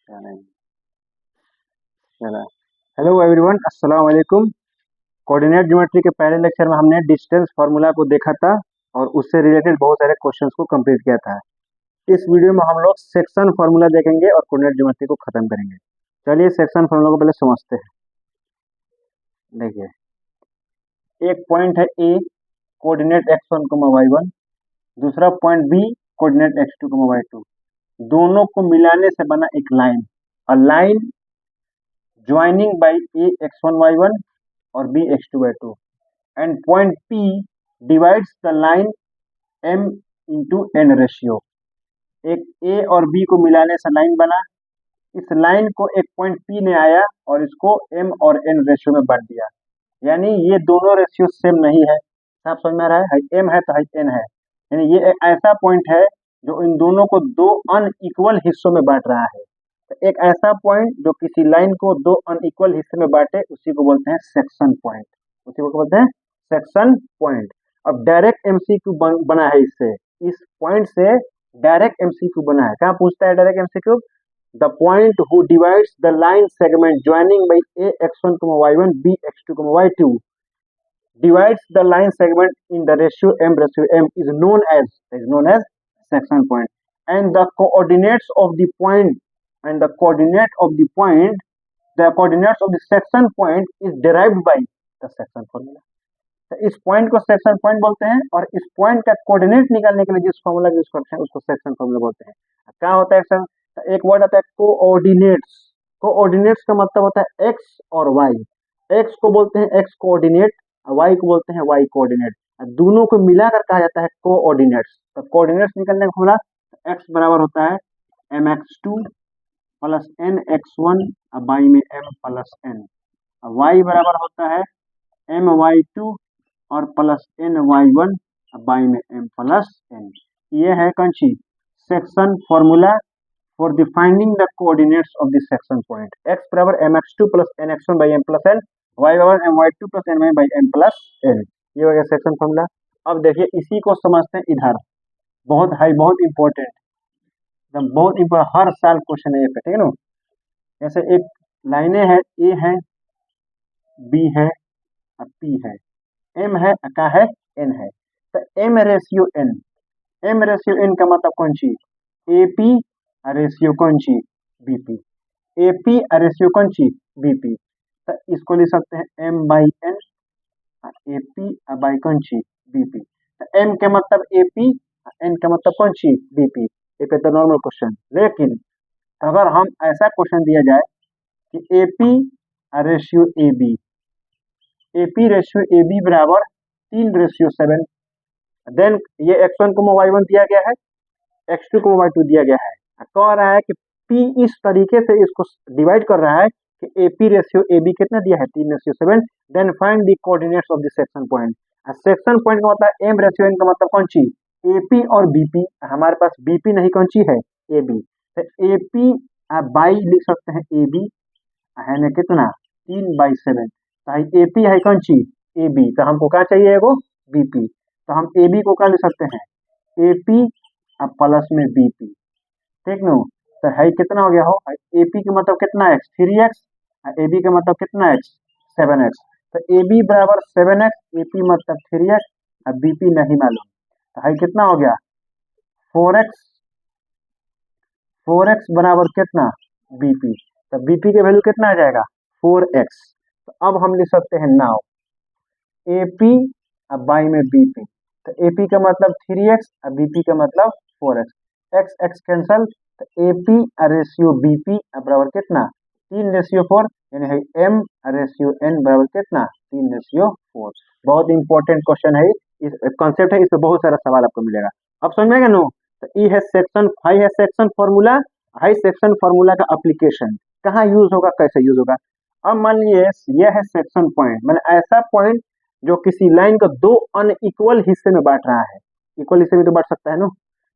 चलें, चला। Hello everyone, अस्सलाम वालेकुम। कोऑर्डिनेट ज्योमेट्री के पहले लेक्चर में हमने डिस्टेंस फार्मूला को देखा था और उससे रिलेटेड बहुत सारे क्वेश्चंस को कंप्लीट किया था। इस वीडियो में हम लोग सेक्शन फार्मूला देखेंगे और कोऑर्डिनेट ज्योमेट्री को खत्म करेंगे। चलिए सेक्शन फार्मूला को पहले समझते हैं। देखिए, एक पॉइंट है ए, कोऑर्डिनेट x1 y1, दूसरा point B, coordinate x2 y2। दोनों को मिलाने से बना एक line, a line joining by A x1 y1 और B x2 y2, and point P divides the line M into N ratio. एक A और B को मिलाने से लाइन बना, इस लाइन को एक पॉइंट P ने आया और इसको M और N रेशियो में बांट दिया। यानी ये दोनों रेशियो सेम नहीं है। आप समझ में आ रहा है? M है तो N है, यानी ये एक ऐसा पॉइंट है जो इन दोनों को दो अनइक्वल हिस्सों में बांट रहा है। तो एक ऐसा पॉइंट जो किसी लाइन को दो अनइक्वल हिस्से में बांटे उसी को बोलते हैं सेक्शन पॉइंट। उसी को बोलते हैं सेक्शन पॉइंट। अब डायरेक्ट एमसीक्यू बना है इससे, इस पॉइंट से डायरेक्ट एमसीक्यू बना है। कहाँ पूछता है direct MCQ? The point who divides the line segment joining by A x1 y1 b x2 y2 divides the line segment in the ratio m is known as section point, and the coordinates of the point and the coordinate of the point the coordinates of the section point is derived by the section formula। तो इस point को section point बोलते हैं और इस point का coordinate निकालने के लिए जिस फॉर्मूला यूज करते हैं उसको सेक्शन फॉर्मूला बोलते हैं। क्या होता है सर? तो एक वर्ड आता है कोऑर्डिनेट्स। कोऑर्डिनेट्स का मतलब होता है एक्स और वाई। एक्स को बोलते हैं एक्स कोऑर्डिनेट, वाई को बोलते हैं वाई कोऑर्डिनेट। दोनों को मिलाकर कहा जाता है कोऑर्डिनेट्स। तो कोऑर्डिनेट्स निकलने का फॉर्मूला एक्स बराबर होता है mx2 प्लस nx1 बाई में m प्लस n, वाई बराबर होता है my2 और प्लस ny1 बाई में m प्लस n। ये है कौन सी section formula for the finding the coordinates of the section point. x बराबर mx2 plus nx1 by m plus n, y बराबर my2 plus ny by m plus n। ये हो गया सेक्शन फॉर्मूला। अब देखिए इसी को समझते हैं इधर, बहुत हाई, बहुत इंपॉर्टेंट, एकदम बहुत इंपॉर्टेंट, हर साल क्वेश्चन है ये पे, ठीक है ना। जैसे एक लाइनें है, ए है, बी है, पी है, एम है, का है, एन है। तो M ratio N, M ratio N का मतलब कौन सी? एपी रेशियो कौन सी? बीपी। एपी रेशियो कौन सी? बीपी। तो इसको लिख सकते हैं M by N, AP by कौन सी? बीपी। तो एम के मतलब एपी, एन का मतलब कौन सी? बीपी। एक तो नॉर्मल क्वेश्चन। लेकिन अगर हम ऐसा क्वेश्चन दिया जाए कि AP ratio A B, AP ratio A B बराबर 3:7, देन ये x1 को y1 दिया गया है, x2 को y2 दिया गया है। कह रहा है कि P इस तरीके से इसको डिवाइड कर रहा है कि AP रेशियो AB कितना दिया है? 3:7। Then find the coordinates of the section point. Section point का मतलब m रेशियो n का मतलब कौन सी? AP और BP। हमारे पास BP नहीं, कौन सी है? AB। तो AP बाई लिख सकते हैं AB है ना, कितना? 3/7। तो AP है कौन सी? AB। तो हमको क्या चाहिए? वो BP। तो हम AB को क्या लिख सकते हैं? AP प्लस में BP, ठीक नो। तो है कितना हो गया हो? AP का मतलब कितना? x 3x, AB का मतलब कितना? x 7x। तो AB बराबर 7x, AP मतलब 3x, अब BP नहीं मालूम। तो है कितना हो गया? 4x, 4x बराबर कितना? BP। तो BP के वैल्यू कितना आ जाएगा? 4x। तो अब हम लिख सकते हैं नाउ AP बाई में BP। तो AP का मतलब 3x, BP का मतलब 4x, x x कैंसल। तो AP रेशियो BP बराबर कितना? 3:4, यानी है M रेशियो N बराबर कितना? 3:4। बहुत इंपॉर्टेंट क्वेश्चन है, इस कॉन्सेप्ट है, इस पे बहुत सारा सवाल आपको मिलेगा। अब समझ में आएगा नो। तो ये है सेक्शन, हाई है section formula. High section formula का एप्लीकेशन कहाँ यूज होगा, कैसे यूज होगा? अब मान लीजिए यह है सेक्शन पॉइंट, मैंने ऐसा पॉइंट जो किसी लाइन को दो अनइक्वल हिस्से में बांट रहा है। इक्वल हिस्से में तो बांट सकता है ना।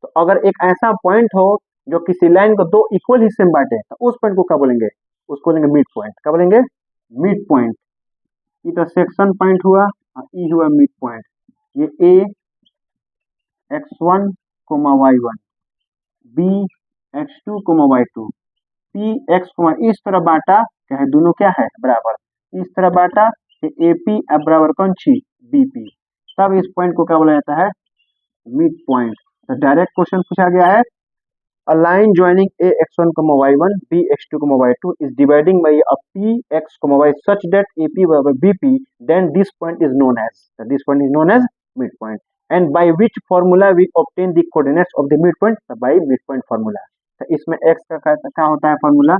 तो अगर एक ऐसा पॉइंट हो जो किसी लाइन को दो इक्वल हिस्से में बांटे तो उस पॉइंट को क्या बोलेंगे? उसको बोलेंगे मिड पॉइंट। क्या बोलेंगे? Mid point. ये तो सेक्शन पॉइंट हुआ और ये हुआ मिड पॉइंट। ये ए x1 y1, B x2 y2, P x को इस तरह बांटा क्या है, दोनों क्या है बराबर, इस तरह बांटा कि ए पी बराबर कौन सी बी पी, तब इस पॉइंट को क्या बोला जाता है, मिड पॉइंट। तो डायरेक्ट क्वेश्चन पूछा गया है, a line joining a x1 y1 b x2 y2 is dividing by a p x y such that ap by bp, then this point is known as midpoint, and by which formula we obtain the coordinates of the midpoint, by midpoint formula। तो इसमें x का क्या होता है formula,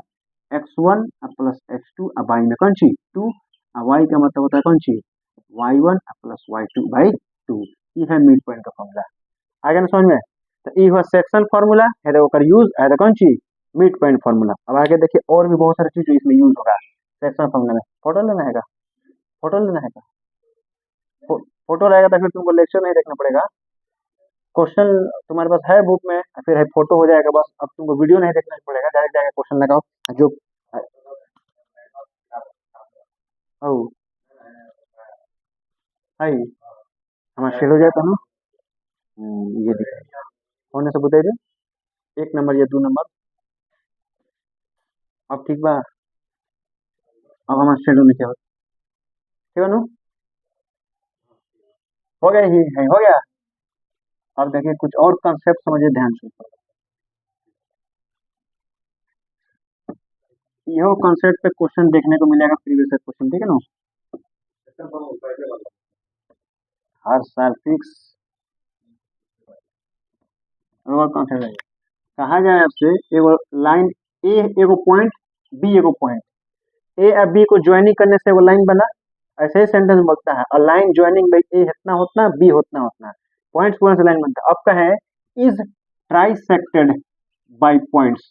x1 plus x2 y में कौन सी 2, y का मतलब होता है कौन सी y1 प्लस y2 बाई 2, ये है मिड पॉइंट का फॉर्मूला। आगे ना समझ में। तो ये हुआ सेक्शन फार्मूला है, तो ओकर यूज है तो कौन सी मिड पॉइंट फार्मूला। अब आगे देखिए और भी बहुत सारी चीज इसमें यूज होगा सेक्शन फार्मूला में। फोटो लेना है, फोटो लेना है, फोटो रहेगा तो फिर तुमको लेक्चर नहीं देखना पड़ेगा, क्वेश्चन तुम्हारे पास है बुक में, फिर है फोटो हो जाएगा बस। अब तुमको वीडियो नहीं देखना पड़ेगा, डायरेक्ट जाके क्वेश्चन लगाओ जो हमारा शेयर हो जाता है ना। ये दिखाई होने से बताइए 1 नंबर या 2 नंबर। अब ठीक बा, अब हमारा शेयर होने क्या ठीक है ना, हो गया ही है, हो गया। अब देखिए कुछ और कंसेप्ट समझिए ध्यान से, यह कंसेप्ट पे क्वेश्चन देखने को मिलेगा प्रीवियस क्वेश्चन, ठीक है ना, हर साल फिक्स। और कंसेप्ट है, कहा जाए आपसे एगो लाइन ए एगो पॉइंट बी एगो पॉइंट, ए और बी को ज्वाइनिंग करने से वो लाइन बना, ऐसे ही सेंटेंस बोलता है अ लाइन ज्वाइनिंग बाई ए इतना होतना बी होतना होतना, पॉइंट्स बोलने से लाइन बनता है। अब का है इज ट्राइसेक्टेड बाय पॉइंट्स,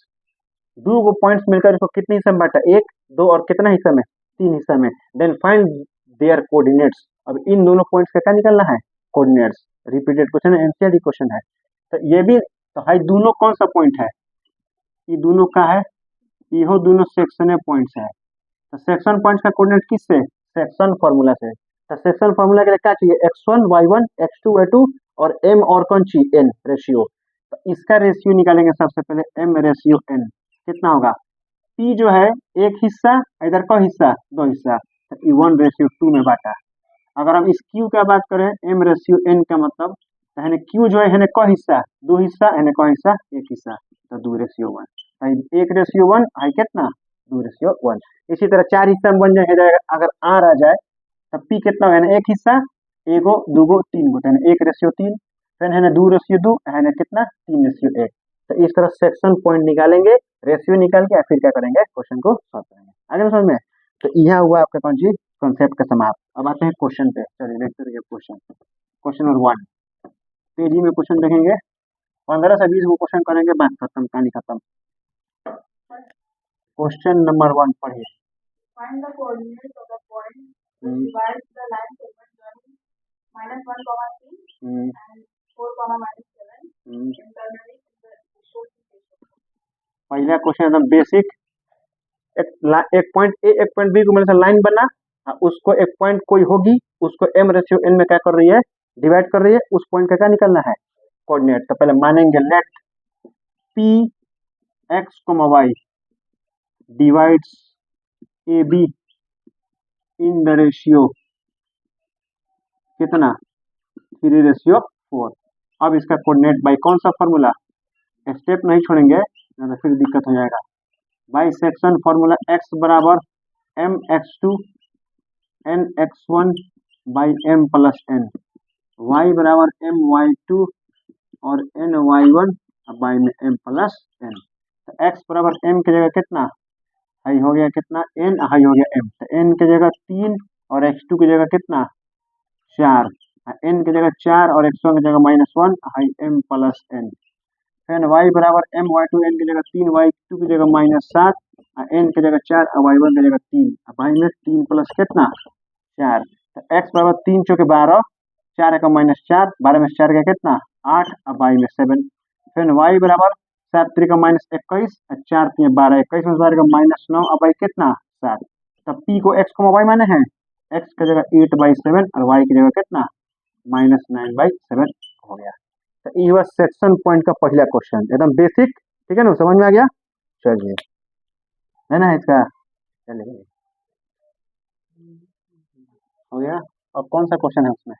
दो गो पॉइंट्स मिलकर इसको कितने हिस्से में बांटा, 1 2 और कितना हिस्सा में 3 हिस्सा में। देन फाइंड देयर कोऑर्डिनेट्स, अब इन दोनों पॉइंट्स का क्या निकलना है कोऑर्डिनेट्स। रिपीटेड क्वेश्चन है, एनसीईआरटी क्वेश्चन है। तो ये भी तो है दोनों कौन सा पॉइंट है, ये दोनों का है, ये दोनों सेक्शन पॉइंट्स है। तो सेक्शन पॉइंट्स का कोऑर्डिनेट किससे, सेक्शन फार्मूला से। तो सेक्शन फार्मूला के लिए क्या चाहिए, x1 y1 x2 y2 और m और कौन सी n रेशियो। तो इसका रेशियो निकालेंगे सबसे पहले, m रेशियो n कितना होगा, p जो है एक हिस्सा, इधर का हिस्सा 2 हिस्सा, तो ये 1:2 में बांटा। अगर हम इस q का बात करें m रेशियो n का मतलब, तो q जो है क हिस्सा 2 हिस्सा, क हिस्सा 1 हिस्सा, तो 2:1, 1:1 है कितना 2:1। इसी तरह 4 हिस्सा में बन जाए, अगर r आ जाए तब p कितना है ना 1 हिस्सा, एगो दूगो 3 गो, 1:3, फिर है ना 2:2 है ना कितना 3:1। तो इस तरह सेक्शन पॉइंट निकालेंगे, रेशियो निकाल के फिर क्या करेंगे क्वेश्चन को सॉल्व करेंगे। आगे में समझ में। तो यह हुआ आपका कौन सी कॉन्सेप्ट का समाप्त। अब आते हैं क्वेश्चन पे, चलिए देखते रहिए क्वेश्चन। क्वेश्चन नंबर 1 तेजी में क्वेश्चन देखेंगे, 15 से 20 को क्वेश्चन करेंगे, बात खत्म, कहानी खत्म। क्वेश्चन नंबर 1 पढ़िए। Find the coordinates of the point which divides the line segment joining -1, and 4, internally in the short section। पहला क्वेश्चन एकदम बेसिक, एक पॉइंट ए एक पॉइंट बी को मिलकर लाइन बना, उसको एक पॉइंट कोई होगी, उसको m रेशियो n में क्या कर रही है डिवाइड कर रही है, उस पॉइंट का क्या निकलना है कोऑर्डिनेट। तो पहले मानेंगे let p x, y divides A B in the ratio कितना 3:4। अब इसका कोऑर्डिनेट बाई कौन सा फॉर्मूला, स्टेप नहीं छोड़ेंगे तो फिर दिक्कत हो जाएगा। बाई सेक्शन फॉर्मूला x बराबर m x2 n x1 by m plus n, y बराबर m y2 और n y1 बाई में m प्लस n। तो x बराबर m की जगह कितना हाई हो गया, कितना n हाई हो गया m, तो n की जगह 3 और x2 की जगह कितना 4, n की जगह 4 और x1 की जगह -1 हाई m प्लस n। फिर y बराबर m y2 n की जगह 3 y2 की जगह -7 n की जगह 4 y1 की जगह 3, y में 3 प्लस कितना 4। तो x बराबर 3 चौके 12, 4 का -4, 12 में 4 का कितना 8 और y में 7। फिर y बराबर 7 3 का -21, 4 3 12, 21 में 12 का -9 और y कितना 7। तब p को x को y माने हैं, x की जगह 8/7 और y की जगह कितना -9/7 हो गया। तो ये हुआ सेक्शन पॉइंट का पहला क्वेश्चन, एकदम बेसिक, ठीक है ना, समझ में आ गया। चलिए है ना इसका। चलिए हो गया। अब कौन सा क्वेश्चन है उसमें,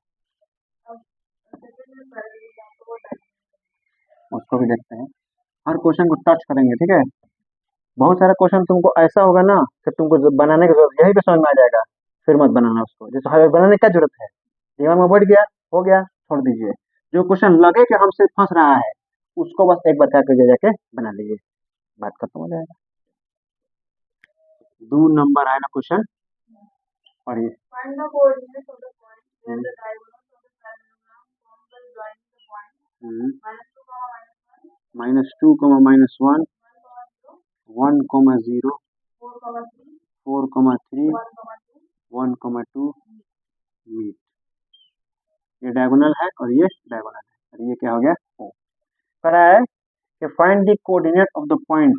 उसको भी देखते हैं। हर क्वेश्चन को टच करेंगे, ठीक है। बहुत सारा क्वेश्चन तुमको ऐसा होगा ना कि तुमको जब बनाने की जरूरत यही पे समझ में आ जाएगा, फिर मत बनाना उसको। जैसे हमें बनाने की क्या जरूरत है, दिमाग में बैठ गया, हो गया, छोड़ दीजिए। जो क्वेश्चन लगे कि हमसे फंस रहा है, उसको बस एक बार क्या करिए, जाके बना लीजिए, बात खत्म हो जाएगा। 2 नंबर है ना क्वेश्चन, पढ़िए। Find the coordinates of the point where the diagonals of the parallelogram form by joining the point -2, -1, 1, 0, 4, 3, 1, 2 meet. ये डायगोनल है और ये डायगोनल है, और ये क्या हो गया, ओ। कह रहा है कि find the coordinate of the point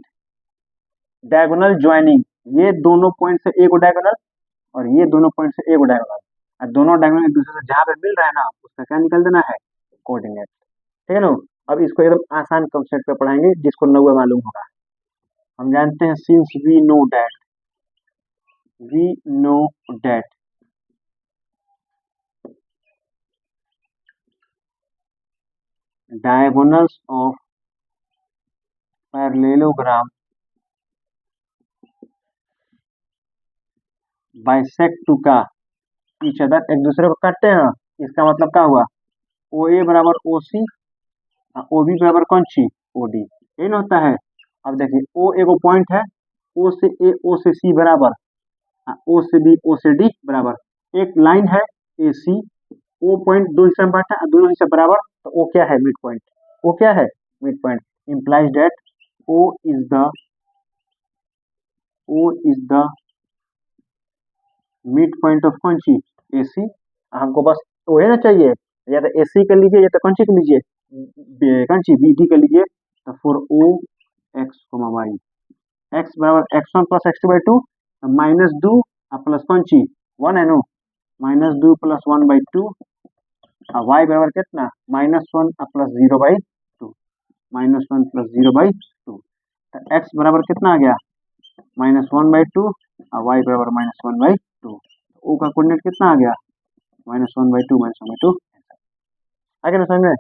diagonal joining, ये दोनों पॉइंट से एक डायगोनल और ये दोनों पॉइंट से एक डायगोनल, और दोनों डायगोनल एक दूसरे से जहां पे मिल रहा है ना, उसका क्या निकल देना है, कोऑर्डिनेट। ठीक है ना। अब इसको एकदम आसान कंसेप्ट पे पढ़ाएंगे, जिसको नौवा मालूम होगा। हम जानते हैं since we know that diagonals of parallelogram bisect to का each other, एक दूसरे को काटते हैं ना, इसका मतलब क्या हुआ, ओ ए बराबर ओ सी, ओ बी बराबर कौन सी, ओ डी, यही ना होता है। अब देखिए ओ एगो पॉइंट है, ओ से ए ओ से सी बराबर, ओ से बी ओ से डी बराबर, एक लाइन है ए सी, ओ पॉइंट दो हिस्से में बांटा है, दोनों हिस्से बराबर, तो ओ क्या है, मिड पॉइंट। ओ क्या है, mid point. Implies that O is the mid point of कौन सी, ए सी। हमको बस ओ है ना चाहिए, या तो ए सी कर लीजिए या तो कौन सी कर लीजिए, कौन सी बी डी कर लीजिए। तो for O X Y, X बराबर X one plus X two by two, -2 plus कौन सी, 1 है नो, -2 प्लस 1 बाई 2, वाई बराबर कितना, -1 प्लस 0 बाई 2, -1 प्लस 0 बाई 2। तो एक्स बराबर कितना आ गया, -1 बाई 2, और वाई बराबर -1 बाई 2। ओ का कोऑर्डिनेट कितना आ गया, -1 बाई 2, -1 बाई 2। आगे ना समझ में,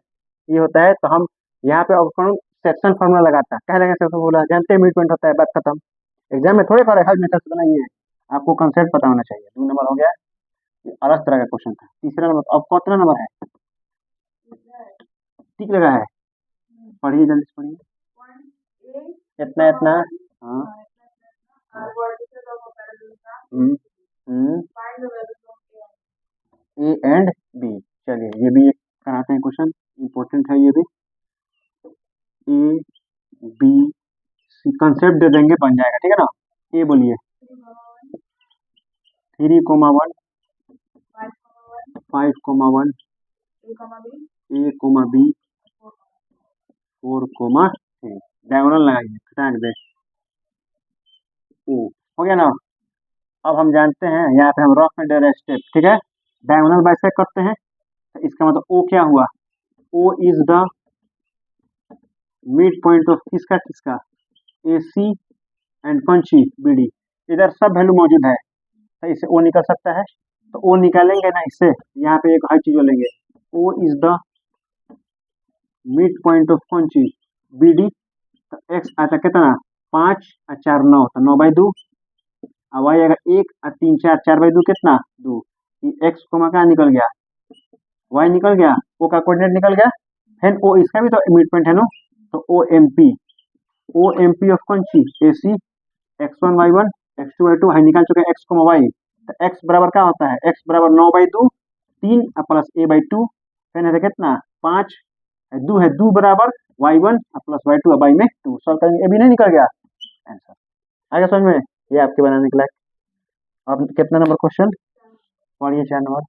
ये होता है। तो हम यहाँ पे अब कौन सेक्शन फॉर्मूला लगाता है, क्या लगा सेक्शन फॉर्मूला, जानते हैं मिड पॉइंट होता है, बात खत्म। एग्जाम में थोड़े पर हर मेथड से बनाइए, आपको कंसेप्ट पता होना चाहिए। 2 नंबर हो गया, ये अलग तरह का क्वेश्चन था। तीसरा नंबर, अब कितना नंबर है, ठीक लगा है, पढ़िए जल्दी से पढ़िए। इतना इतना, हाँ, ए एंड बी। चलिए ये भी एक कराते हैं क्वेश्चन, इंपॉर्टेंट है ये भी। ए बी सी कंसेप्ट दे देंगे, बन जाएगा, ठीक है ना। ए बोलिए, 3, 1, 5, 1, ए, बी, 4, 3। डायगोनल लगाइए, खटाक दे, ओ हो गया ना। अब हम जानते हैं, यहाँ पे हम रफ में दे रहे स्टेप, ठीक है। डायगोनल बाइसेक्ट करते हैं, तो इसका मतलब ओ क्या हुआ, O is the mid point of किसका किसका, ए सी एंड कौन सी, बी डी। इधर सब वैल्यू मौजूद है, तो इससे ओ निकल सकता है। तो ओ निकालेंगे ना इससे, यहाँ पे एक हर चीज लेंगे, O is the mid point of कौन सी, बी डी। तो एक्स आता कितना, 5 और 4 9, तो 9 बाई 2, और वाई अगर 1 और 3 4, 4 बाई 2 कितना, 2। एक्स को कहाँ निकल गया, वाई निकल गया, ओ का कोऑर्डिनेट निकल गया, फिर ओ इसका भी तो मिड पॉइंट है ना। तो ओ एम पी ऑफ कौन सी, ए सी, x1 y1 x2 y2 है, निकाल चुके एक्स को वाई। तो एक्स बराबर क्या होता है, एक्स बराबर 9 बाई 2, 3 प्लस ए बाई 2, फिर है कितना 5, 2 है 2 बराबर y1 प्लस y2 बाई में 2। सॉल्व करेंगे, ये भी नहीं निकल गया आंसर। आगे समझ में, ये आपके बनाने के लायक। अब कितना नंबर क्वेश्चन पढ़िए, 4 नंबर।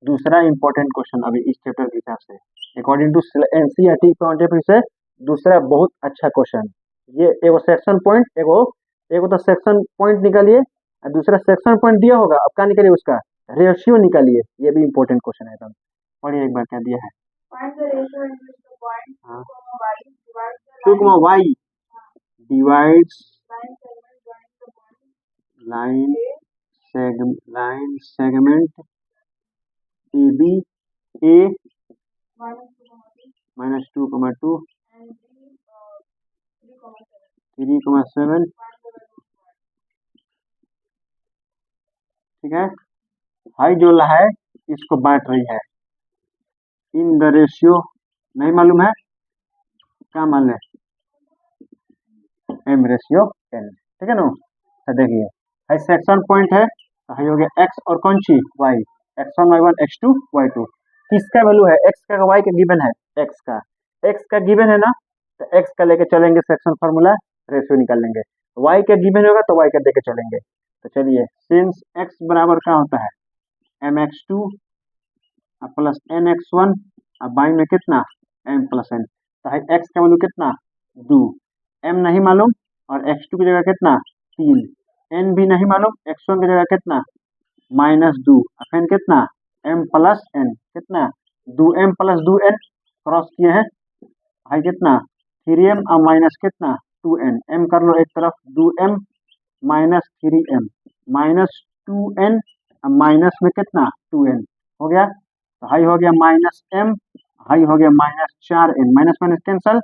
दूसरा इंपॉर्टेंट क्वेश्चन अभी इस चैप्टर के हिसाब से, according to NCERT point of view से दूसरा बहुत अच्छा क्वेश्चन। ये एगो सेक्शन पॉइंट, एगो तो सेक्शन पॉइंट निकालिए, और दूसरा सेक्शन पॉइंट दिया होगा, अब क्या निकालिए, उसका रेशियो निकालिए। ये भी इंपॉर्टेंट क्वेश्चन है एकदम, पढ़िए एक बार क्या दिया है। Find the ratio in which the point हाँ 2, y divides the 2, line y segment joining the point line segment AB A -2, -2, and b 3,7 3, 7. ठीक है। हाई जो है इसको बांट रही है इन द रेशियो, नहीं मालूम है क्या मान है, m रेशियो n, ठीक है ना। तो देखिए हाई सेक्शन पॉइंट है तो हाई हो गया x और कौन सी y, x1 y1 x2 y2, किसका वैल्यू है x का y का गिवन है, x का गिवन है ना, तो x का लेके चलेंगे सेक्शन फार्मूला, रेशियो निकाल लेंगे, y का गिवन होगा तो y का लेके चलेंगे। तो चलिए सिंस x बराबर क्या होता है mx2 प्लस nx1 और y में कितना m प्लस n, तो है x का वैल्यू कितना 2, m नहीं मालूम और x2 की जगह कितना 3, n भी नहीं मालूम, x1 की जगह कितना -2 फिर कितना m प्लस n, कितना 2m प्लस 2n क्रॉस किए हैं, है कितना 3m और माइनस कितना 2n, m कर लो एक तरफ 2m minus 3m minus 2n minus में कितना 2n हो गया, तो हाई हो गया माइनस m, हाई हो गया -4n, माइनस माइनस कैंसल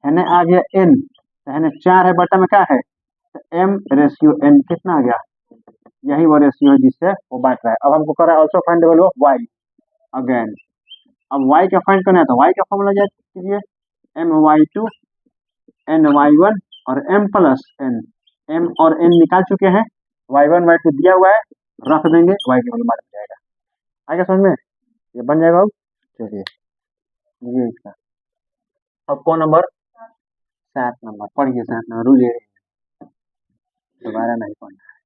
है आ गया n, तो है 4 है बटा में क्या है, तो m रेशियो n कितना आ गया, यही वो रेशियो है जिससे वो बांट रहा है। अब हमको कर रहा है also find the value of y again, अब y का फाइंड करना है तो y का फॉर्मूला याद कीजिए my2 ny1 और m प्लस n, m और n निकाल चुके हैं, y1 y2 दिया हुआ है, रख देंगे y के वैल्यू मालूम जाएगा, आगे समझ में ये बन जाएगा। अब चलिए ये इसका अब कौन नंबर 7 नंबर पढ़िए, 7 नंबर रुझे दोबारा नहीं पढ़ना है,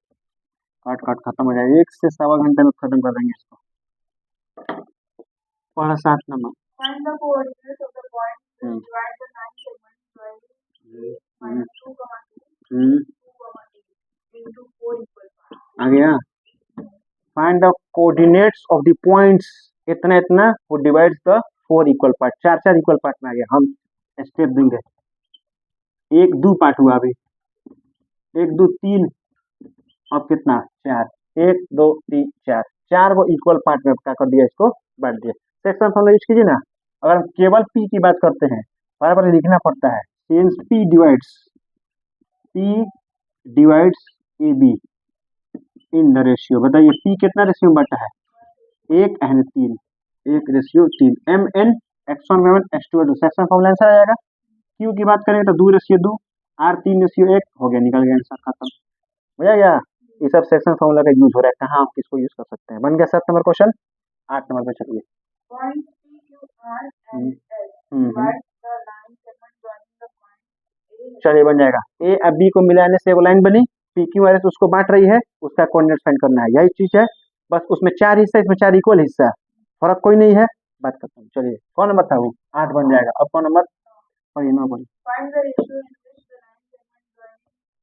कट कट खत्म हो जाएगा, 1 से 1.25 घंटे में खत्म कर देंगे इसको। पढ़ा 7 number. Find the coordinates of the point which divide the line segment -2, 2, 2 into 4 equal parts. आ गया, find the coordinates of the points, इतना इतना वो divides the 4 equal part, 4 equal part में आ गया। हम स्टेप देंगे, 1 2 पार्ट हुआ अभी, 1 2 3 अब कितना 4, 1 2 3 4, 4 को इक्वल पार्ट में क्या कर दिया, इसको बांट दिया। सेक्शन फॉर्मूला यूज कीजिए ना, अगर हम केवल p की बात करते हैं बराबर लिखना पड़ता है, since p divides ab in the ratio, बताइए p कितना रेशियो में बांटा है, 1 and 3, 1 ratio 3, m n x1 y1 x2 y2, section formula answer आ जाएगा। q की बात करेंगे तो 2 रेशियो 2, r 3 रेशियो 1 हो गया, निकल गया आंसर खत्म हो जाएगा। ये सब सेक्शन फॉर्मूला का यूज हो रहा है, कहाँ आप किसको यूज कर सकते हैं। बन गया 7 नंबर क्वेश्चन। 8 नंबर पे चलिए, Point PQR and S divide the line segment joining the point A. चलिए बन जाएगा, ए अब बी को मिलाने से वो लाइन बनी, पी क्यू आर एस उसको बांट रही है, उसका कोऑर्डिनेट फाइंड करना है, यही चीज है बस, उसमें 4 हिस्सा, इसमें 4 इक्वल हिस्सा, फर्क कोई नहीं है, बात करता हूँ। चलिए कौन नंबर था वो, 8 बन जाएगा। अब कौन नंबर पढ़िए, 9 पढ़िए। Find the ratio in which the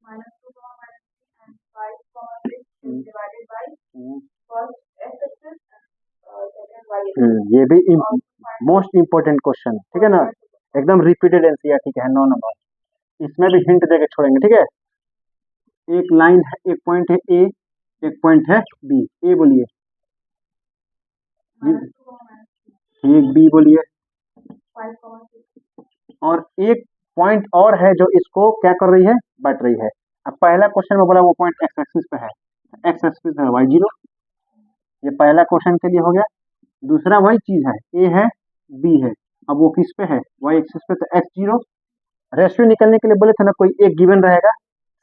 line segment joining -2, -3 and 5, 6 is divided by first x axis and second y axis. ये भी मोस्ट इम्पोर्टेंट क्वेश्चन, ठीक है ना, एकदम रिपीटेड एनसीईआरटी का है, 9 नंबर, इसमें भी हिंट देके छोड़ेंगे, ठीक है। एक लाइन है, एक पॉइंट है ए, एक पॉइंट है बी, ए बोलिए, एक बी बोलिए, 5, 6. और एक पॉइंट और है जो इसको क्या कर रही है, बांट रही है। अब पहला क्वेश्चन में बोला वो पॉइंट एक्स एक्सिस पे है, एक्स एक्सिस है y0, ये पहला क्वेश्चन के लिए हो गया। दूसरा वही चीज है, ए है बी है, अब वो किस पे है, y एक्सिस पे, तो x0, रेशियो निकलने के लिए बोले थे ना कोई एक गिवन रहेगा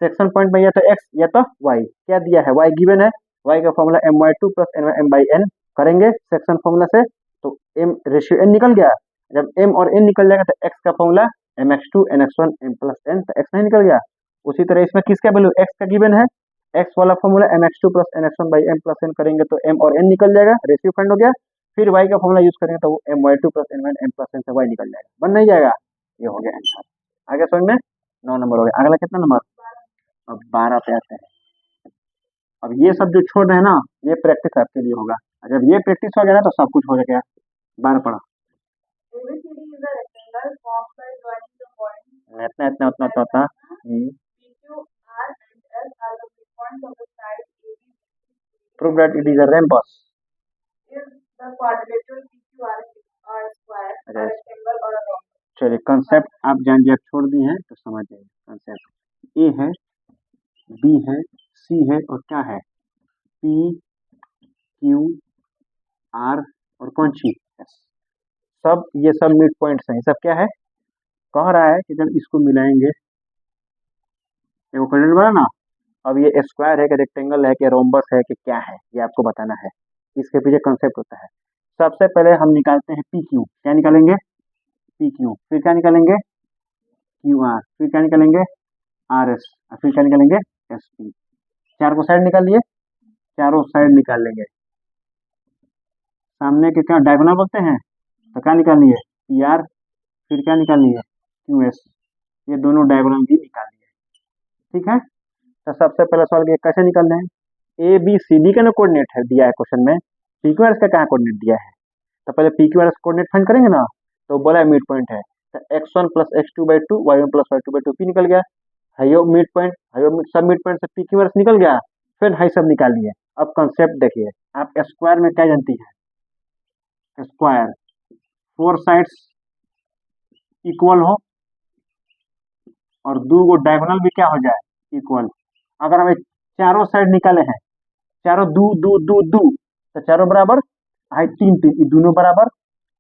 सेक्शन पॉइंट में, या तो x या तो y, क्या दिया है y गिवन है, y का फॉर्मूला my2 प्लस m/n करेंगे सेक्शन फॉर्मूला से, तो m रेशियो n निकल गया, जब m और n निकल जाएगा तो x का formula mx2 nx1 m plus n, तो x नहीं निकल गया। उसी तरह इसमें किसका वैल्यू x का गिवन है, x वाला formula mx2 plus nx1 by m plus n करेंगे तो m और n निकल जाएगा, रेशियो फाइंड हो गया। फिर y का फॉर्मूला यूज करेंगे तो वो my2 plus n1 m plus n से y निकल जाएगा, बन नहीं जाएगा, ये हो गया आंसर। आगे समझ में, 9 नंबर हो गया। अगला कितना नंबर, अब 12 पे आते हैं। अब ये सब जो छोड़ रहे हैं ना, ये प्रैक्टिस आपके लिए होगा, जब ये प्रैक्टिस हो गया ना तो सब कुछ हो जाएगा। 12 पढ़ो। ABCD is a rectangle formed by joining the points इतना इतना उतना उतना उतना PQ, R and S are the midpoints of the side AB. Prove that it is a rhombus. Is the quadrilateral PQR square a rectangle or a rhombus? चलिए concept आप जान दिया, छोड़ दिए हैं तो समझ जाइए कंसेप्ट। ए है, बी है, सी है और क्या है, पी क्यू आर और कौन सी एस। सब ये सब मिड पॉइंट्स हैं। सब क्या है, कह रहा है कि जब इसको मिलाएंगे क्वाड्रेंट बना ना, अब ये स्क्वायर है कि रेक्टेंगल है कि रोम्बस है कि क्या है, ये आपको बताना है। इसके पीछे कंसेप्ट होता है। सबसे पहले हम निकालते हैं पी क्यू। क्या निकालेंगे, पी क्यू। फिर क्या निकालेंगे, क्यू आर। फिर क्या निकालेंगे, आर एस। फिर क्या निकालेंगे, एस पी। चार को साइड निकाल लिए, चारों साइड निकाल लेंगे। सामने के क्या डायगोनल बोलते हैं, तो क्या निकाल लिए, पी आर। फिर क्या निकाल लिए, क्यू एस। ये दोनों डायगोनल भी निकाल लिए। ठीक है, तो सबसे पहले सवाल ये कैसे निकाल रहे हैं, ए बी सी डी का ना कोऑर्डिनेट है दिया है क्वेश्चन में, पी क्यू आर का कहाँ कोऑर्डिनेट दिया है। तो पहले P Q R coordinate find करेंगे ना, तो बोला है मिड पॉइंट है, तो x1 plus x2/2 y1 plus y2/2 P निकल गया है। यो मिड पॉइंट है, यो सब मिड पॉइंट से पी क्यू आर निकल गया। फिर हाई सब निकाल लिए। अब कंसेप्ट देखिए, आप स्क्वायर में क्या जानती है, स्क्वायर फोर साइड्स इक्वल हो और दो गो डायगोनल भी क्या हो जाए, इक्वल। अगर हमें चारों साइड निकाले हैं, चारों दो दो दो दो, तो चारों बराबर, हाई तीन तीन, ये दोनों बराबर,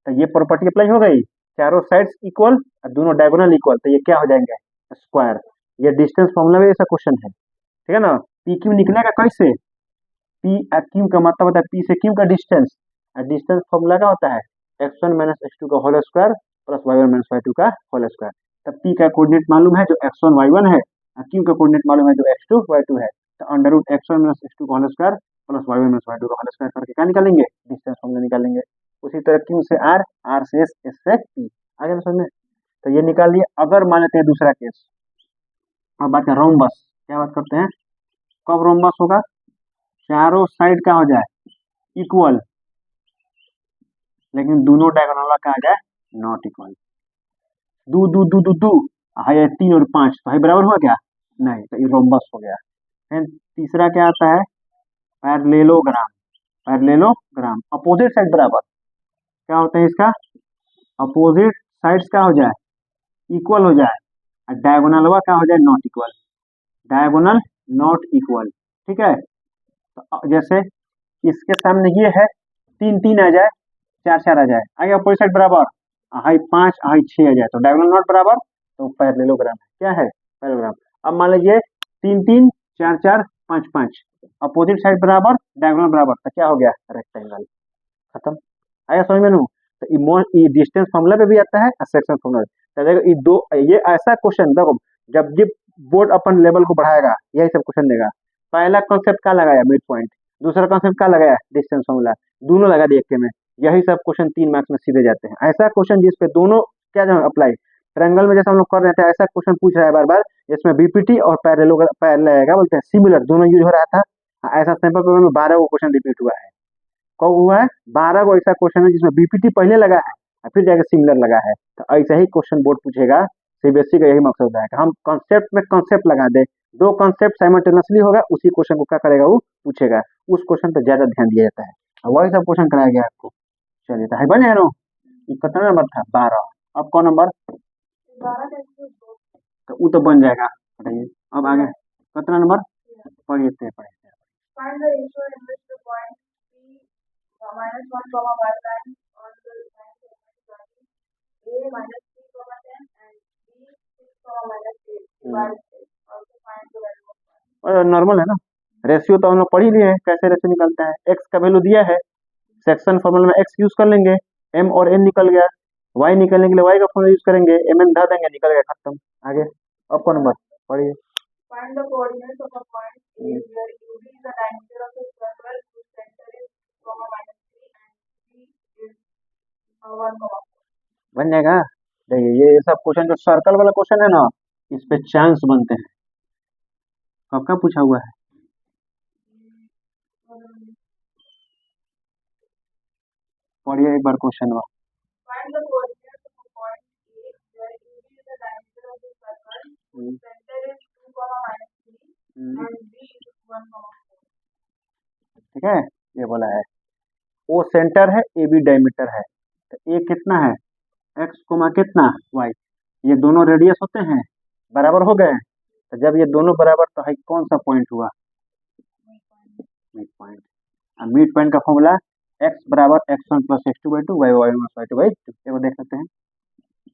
तो ये प्रॉपर्टी अप्लाई हो गई। चारों साइड्स इक्वल और दोनों डायगोनल इक्वल, तो ये क्या हो जाएंगे, स्क्वायर। ये डिस्टेंस फॉर्मूला में ऐसा क्वेश्चन है, ठीक है ना। पी क्यू निकलेगा कैसे, पी क्यू का मतलब होता है पी से क्यू का डिस्टेंस, और डिस्टेंस फॉर्मूला क्या होता है, x1 माइनस x2 का whole square plus y1 minus y2 का होल स्क्वायर। तब पी का कोऑर्डिनेट मालूम है जो x1 y1 है, और क्यू का कोऑर्डिनेट मालूम है जो x2 y2 है। तो under root x1 minus x2 का whole square plus y1 minus y2 का होल स्क्वायर करके क्या निकालेंगे, डिस्टेंस फॉर्मूला निकालेंगे। उसी तरह क्यू से आर, आर से एस, एस से पी। आगे समझ में, तो ये निकाल लिए। अगर मान लेते हैं दूसरा केस, अब बात है रोम्बस। क्या बात करते हैं, कब रोम्बस होगा, चारों साइड का हो जाए इक्वल, लेकिन दोनों डायगोनल का आ जाए नॉट इक्वल। दो दो दो दो दो, हाई तीन और पांच, तो हाई बराबर हुआ क्या, नहीं, तो ये रोम्बस हो गया। फिर तीसरा क्या आता है, पैरेललोग्राम। पैरेललोग्राम अपोजिट साइड बराबर, क्या होता है इसका, अपोजिट साइड्स क्या हो जाए, इक्वल हो जाए, और डायगोनल क्या हो जाए, not equal. Diagonal not equal, ठीक है। तो जैसे इसके सामने ये है, तीन तीन आ जाए, चार चार आ जाए, आगे अपोजिट साइड बराबर, हाई पांच हाई छह आ जाए, तो डायगोनल नॉट बराबर, तो पैरेललोग्राम क्या है, पैरेललोग्राम। अब मान लीजिए तीन तीन चार चार पांच पांच, अपोजिट साइड बराबर डायगोनल बराबर, तो क्या हो गया, रेक्टेंगल। खत्म, आया समझ में नहीं। तो ये डिस्टेंस फॉर्मूला पे भी आता है और सेक्शन फॉर्मूला। तो देखो ये दो, ये ऐसा क्वेश्चन देखो, जब ये बोर्ड अपन लेवल को बढ़ाएगा यही सब क्वेश्चन देगा। पहला कॉन्सेप्ट क्या लगाया, मिड पॉइंट। दूसरा कॉन्सेप्ट क्या लगाया, डिस्टेंस फॉर्मूला। दोनों लगा दिए एक में, यही सब क्वेश्चन 3 मार्क्स में सीधे जाते हैं। ऐसा क्वेश्चन जिसपे दोनों क्या जो अप्लाई, ट्रायंगल में जैसा हम लोग कर रहे थे, ऐसा क्वेश्चन पूछ रहा है बार बार, जिसमें बीपीटी और पैरेलल क्या बोलते हैं, सिमिलर दोनों यूज हो रहा था। ऐसा सैंपल पेपर में 12 को क्वेश्चन रिपीट हुआ है। कब हुआ है, 12 को ऐसा क्वेश्चन है जिसमें बीपीटी पहले लगा है और फिर जाकर सिमिलर लगा है। तो ऐसा ही क्वेश्चन बोर्ड पूछेगा, सीबीएसई का यही मकसद होता है कि हम कॉन्सेप्ट में कॉन्सेप्ट लगा दे। दो कॉन्सेप्ट साइमल्टेनियसली होगा, उसी क्वेश्चन को क्या करेगा, वो पूछेगा। उस क्वेश्चन पर ज्यादा ध्यान दिया जाता है, वही सब क्वेश्चन कराया गया आपको। चलिए, तो बन जाए, कितना नंबर था, 12। अब कौन नंबर, तो वो तो बन जाएगा, बताइए। अब आगे कितना नंबर, पढ़िए पढ़िए। Find the ratio in which the point P minus 1 comma 1 line on the line segment A minus 3 comma 10 and B 6 comma minus 8 divided 8. Also find the value of pi. Normal है ना, ratio तो हम लोग पढ़ ही लिए हैं, कैसे ratio निकलता है। एक्स का वैल्यू दिया है, सेक्शन फॉर्मूला में एक्स यूज कर लेंगे, एम और एन निकल गया। वाई निकलने के लिए वाई का फॉर्मूला यूज करेंगे, एम एन धा देंगे, निकल गया, खत्म। आगे अब कौन नंबर, पढ़िए। Find the coordinates of a point A where UB is the diameter of the circle whose center is comma minus 3 and B is 1 comma 4. बन जाएगा। देखिए ये सब क्वेश्चन जो सर्कल वाला क्वेश्चन है ना, इस पे चांस बनते हैं। कब का पूछा हुआ है, पढ़िए एक बार क्वेश्चन में। Find the coordinates of a point A where AB is the diameter of the circle, center is 2, -3 and B is 1, 4. ठीक है, ये बोला है ओ सेंटर है, ए बी डायमीटर है, तो ए कितना है एक्स कोमा कितना वाई, ये दोनों रेडियस होते हैं, बराबर हो गए, तो जब ये दोनों बराबर तो है कौन सा पॉइंट हुआ मिड पॉइंट। अब मिड पॉइंट का फॉर्मूला एक्स बराबर X one plus X two by two, Y Y one Y two by two, ये देख सकते हैं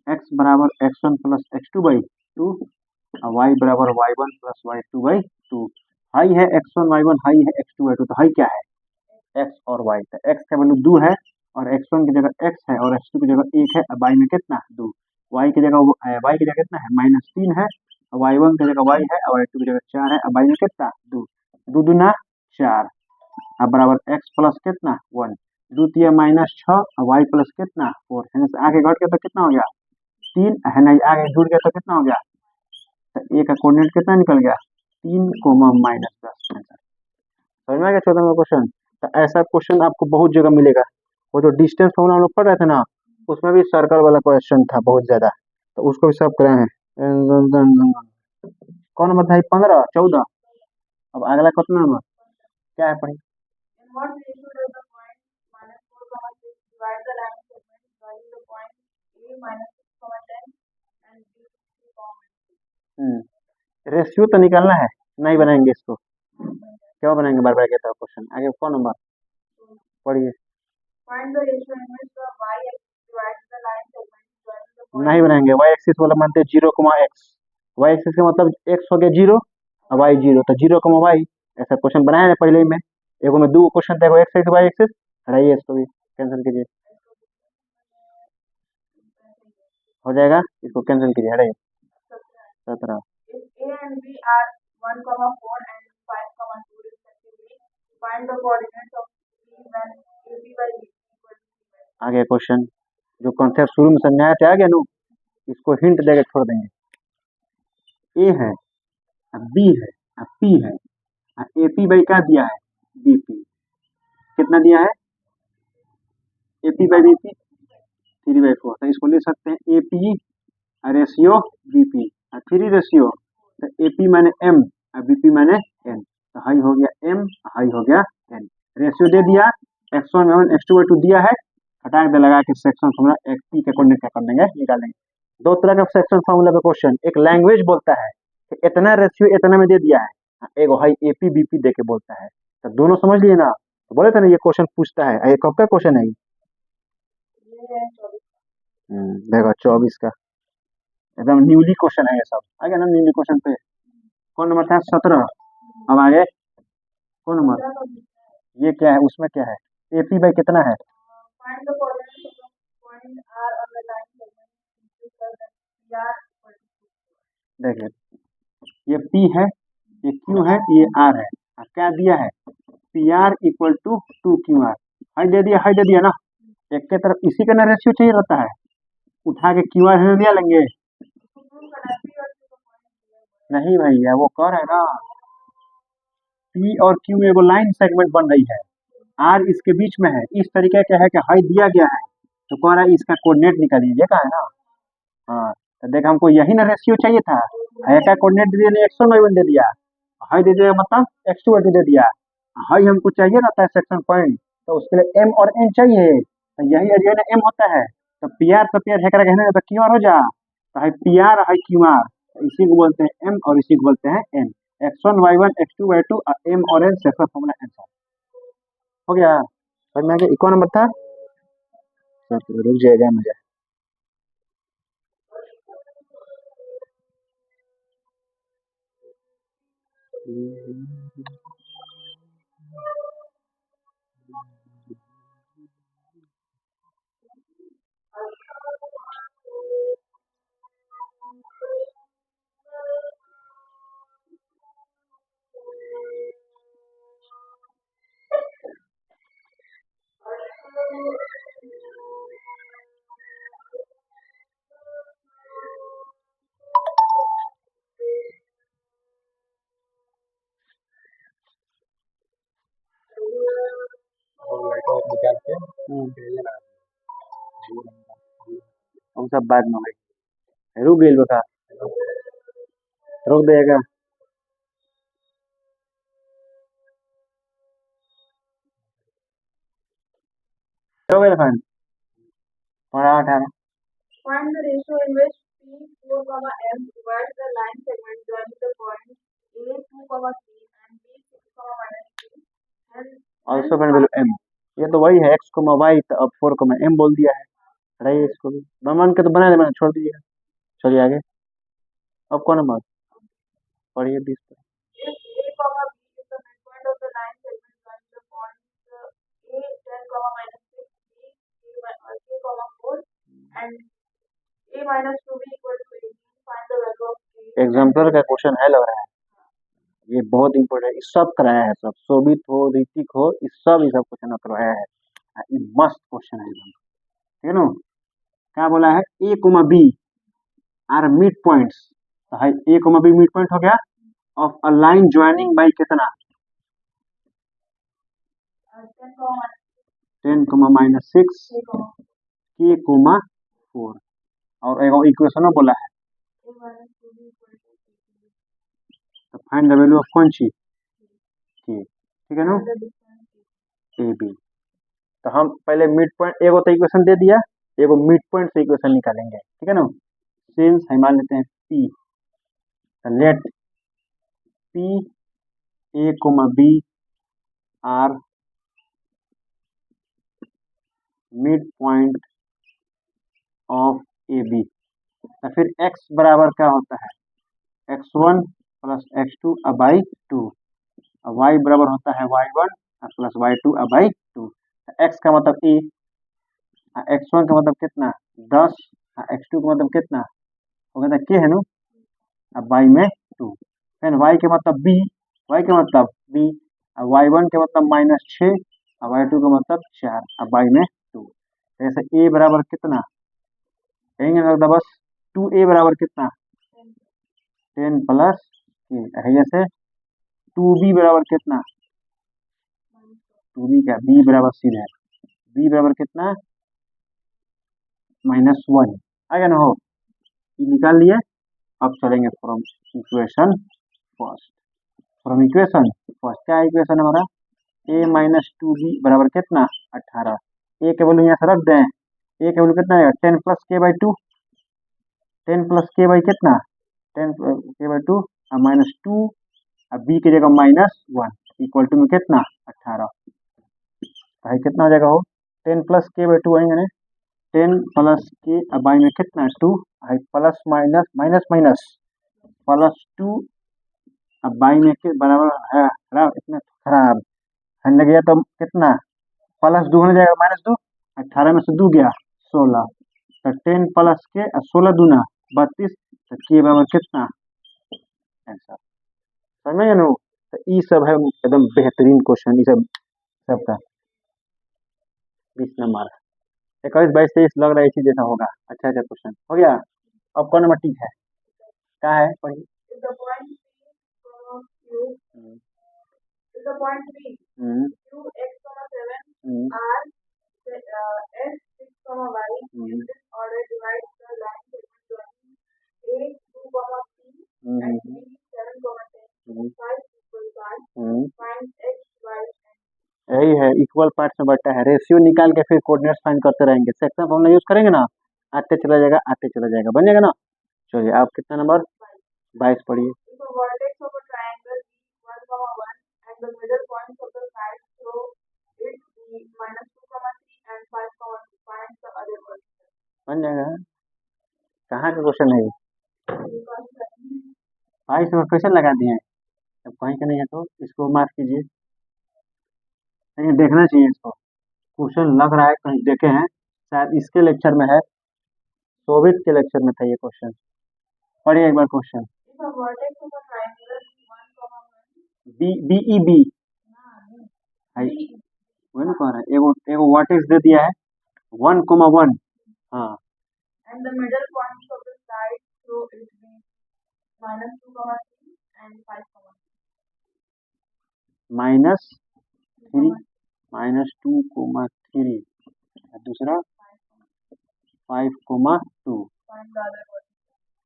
एक्स बराबर X one plus X two by two और वाई बराबर Y one plus Y two by two. हाई है एक्स वन वाई वन, हाई है एक्स टू वाई टू, तो हाई क्या है एक्स और वाई, तो एक्स का वैल्यू 2 है और एक्स वन की जगह एक्स है और एक्स टू की जगह 1 है, और वाई में कितना 2, वाई की जगह वाई की जगह कितना है -3 है, वाई वन की जगह वाई है और वाई टू की जगह 4 है, और वाई में कितना 2, 2 दूना 4, अब बराबर एक्स प्लस कितना 1, 2 तिया -6 और वाई प्लस कितना 4, है ना, आगे घट गया तो कितना हो गया 3 है ना, आगे जुड़ गया तो कितना हो गया, तो ए का कोऑर्डिनेट कितना निकल गया 3, -10। समझ में आ गया 14वां क्वेश्चन। तो ऐसा क्वेश्चन आपको बहुत जगह मिलेगा, वो जो डिस्टेंस फॉर्मूला हम लोग पढ़ रहे थे ना, उसमें भी सर्कल वाला क्वेश्चन था बहुत ज्यादा, तो उसको भी सब करे हैं। कौन नंबर था 15 14, अब अगला क्वेश्चन नंबर क्या है पढ़ी। In what ratio does the point -4, 6 divide the line segment joining the point A -6, 10 and B 3, ratio तो निकालना है, नहीं बनाएंगे इसको, क्यों बनाएंगे बार बार कहता है क्वेश्चन। आगे कौन नंबर पढ़िए। Find the ratio in which the y-axis divides the line segment joining the point. नहीं बनाएंगे, वाई एक्सिस वाला मानते हैं 0, वाई एक्सिस का मतलब एक्स हो गया 0 और वाई 0, तो 0, वाई, ऐसा क्वेश्चन बनाया है पहले ही में, एगो में 2 क्वेश्चन था, एगो एक्स एक्सिस वाई एक्सिस, हटाइए इसको भी कैंसिल कीजिए, हो जाएगा, इसको कैंसिल कीजिए, हटाइए 17। If A and B are 1, 4 and 5, 2 respectively, find the coordinates of C when AB by BC equal to C by C. आगे क्वेश्चन जो कॉन्सेप्ट शुरू में समझाया था आगे नो, इसको हिंट देकर छोड़ देंगे। ए है, अब बी है, अब पी है, ए पी बाई क्या दिया है बी पी, कितना दिया है A P by B P 3/4, तो इसको ले सकते हैं A P ratio B P 3 ratio, तो ए पी मैंने एम और बी पी मैंने एन, तो हाई हो गया एम, हाई हो गया एन, रेशियो दे दिया x1 1 x2 2 दिया है, हटा के लगा के सेक्शन फॉर्मूला एक पी का कोऑर्डिनेट क्या कर देंगे निकालेंगे। दो तरह का सेक्शन फॉर्मूला पे क्वेश्चन, एक लैंग्वेज बोलता है कि इतना रेशियो इतना में दे दिया है, एक हाई एपी बीपी दे के बोलता है, तो दोनों समझ लिए ना, तो बोले थे ना ये क्वेश्चन पूछता है, ये कब का क्वेश्चन है देखो 24 का, एकदम न्यूली क्वेश्चन है ये सब, आगे ना न्यूली क्वेश्चन पे कौन नंबर था 17, अब आगे कौन नंबर, ये क्या है उसमें क्या है एपी बाई कितना है, Find the coordinates of the point R on the line segment equal to PR equal to 2. देखिए ये P है, ये Q है, ये R है, क्या दिया है PR इक्वल टू 2QR, हाई दे दिया ना, एक के तरफ इसी का ना रेशियो चाहिए रहता है, उठा के QR में लिया लेंगे, नहीं भैया वो कर है ना, P और Q में वो लाइन सेगमेंट बन रही है, R इसके बीच में है, इस तरीके का है कि हाई दिया गया है, तो कह रहा है इसका कोऑर्डिनेट निकालिए का है ना, हाँ तो देख हमको यही ना रेशियो चाहिए था, हाई का कोऑर्डिनेट दे दिया x1 y1 दे दिया, हाई दे दिया मतलब x2 y2 दे दिया, हाई हमको चाहिए रहता है सेक्शन पॉइंट, तो उसके लिए m और n चाहिए, तो यही एरिया ना m होता है, तो PR तो PR है कहना तो QR हो जा, तो हाई PR हाई QR, इसी को बोलते हैं m और इसी को बोलते हैं n, x1 y1 x2 y2 m और n सेक्शन फॉर्मूला आंसर हो गया। समझ में आ गया, कौन नंबर था रुक जाएगा मुझे, सब बाद में होगी। रुक गई बका, रोक देगा। हो गया फैन पढ़ा 18। Find the ratio in which P4, M divides the line segment joining the points A2, C and B6, minus 3 and also find value m। ये तो वही है x, y, तो अब 4, m बोल दिया है। रही इसको भी मान के तो बना दे, मैंने छोड़ दिया। चलिए आगे, अब कौन नंबर पढ़िए 20 पर। if A, B is the midpoint of the line segment joining the points A10, minus 6, B, K, 4 and A minus 2B equal to 18, find the value of K। Example का क्वेश्चन है लग रहा है, ये बहुत important है। सब कराया है, सब शोभित हो, ऋतिक हो, इस सब क्वेश्चन करवाया है। ये मस्त क्वेश्चन है एकदम, ठीक है ना। क्या बोला है, A comma B are mid points, तो है A comma B mid point हो गया of a line joining by कितना 10, -6 के, 4 और एक इक्वेशन बोला है, तो फाइंड द वैल्यू ऑफ कौन सी के, ठीक है ना, ए बी। तो हम पहले मिड पॉइंट एगो तो इक्वेशन दे दिया, एगो मिड पॉइंट से इक्वेशन निकालेंगे, ठीक है ना। सिंस हम मान लेते हैं P, let P A comma B are mid point of A B, तो फिर x बराबर क्या होता है, x1 plus x2 by 2, y बराबर होता है y1 plus y2 by 2। x का मतलब a, x1 का मतलब कितना 10, x2 का मतलब कितना हो गया k है ना, अब बाई में 2, फिर y के मतलब b, y के मतलब b, y1 के मतलब -6, y2 का मतलब 4, अब बाई में 2। जैसे a बराबर कितना कहेंगे लगता बस 2a बराबर कितना 10 प्लस के, जैसे 2b बराबर कितना, 2b का b बराबर सीधा है, b बराबर कितना -1 आ गया ना हो, ये निकाल लिए। अब चलेंगे from equation first, from equation first क्या इक्वेशन हमारा, a माइनस 2b बराबर कितना 18, a के वैल्यू यहाँ से रख दें, a के वैल्यू कितना आएगा 10 प्लस के बाई 2, 10 प्लस के बाई कितना 10 के बाई 2 -2, अब b की जगह -1 इक्वल टू में कितना 18, भाई कितना हो जाएगा हो 10 प्लस के बाई 2 आएंगे ना, 10 प्लस के अब बाई में कितना 2, plus minus minus minus plus 2, अब बाई में के बराबर है खराब, इतना खराब है गया तो कितना प्लस 2 होने जाएगा -2, 18 में से 2 गया 16, तो 10 प्लस के 16 दूना 32, तो के बराबर कितना आंसर, समझ गए ना। तो ये सब है एकदम बेहतरीन क्वेश्चन, ये सब सबका 20 नंबर 21, 22, 23 लग रहा है इसी जैसा होगा। अच्छा अच्छा क्वेश्चन हो गया। अब कौन नंबर ठीक है, क्या है पढ़िए। Is the point P Q x, 7 R S 6, Y in this order divides the line segment joining A 2, C and B 7, 10, 5 equal parts. Find x, y and यही है, इक्वल पार्ट्स में बटा है, रेशियो निकाल के फिर कोऑर्डिनेट्स फाइंड करते रहेंगे, सेक्शन फॉर्मूला यूज करेंगे ना, आते चला जाएगा आते चला जाएगा, बन जाएगा ना। चलिए आप कितना नंबर 22 पढ़िए। If the vertex of a triangle is 1, 1 and the middle points of the sides show it be -2, 3 and 5, 2, find the other vertex. बन जाएगा, कहाँ का क्वेश्चन है ये, 22 नंबर क्वेश्चन लगा दिए हैं, अब कहीं का नहीं है तो इसको माफ कीजिए, लेकिन देखना चाहिए इसको, क्वेश्चन लग रहा है कहीं देखे हैं, शायद इसके लेक्चर में है, शोभित के लेक्चर में था ये क्वेश्चन, पढ़िए एक बार question. If a vertex of a triangle is 1, 1 B B E B वही ना कह रहा है, एगो एगो वर्टेक्स दे दिया है 1,1, हाँ, and the middle points of the sides show it be -2, 3 and 5, -3 -2, 3, दूसरा 5,2। find the other coordinate.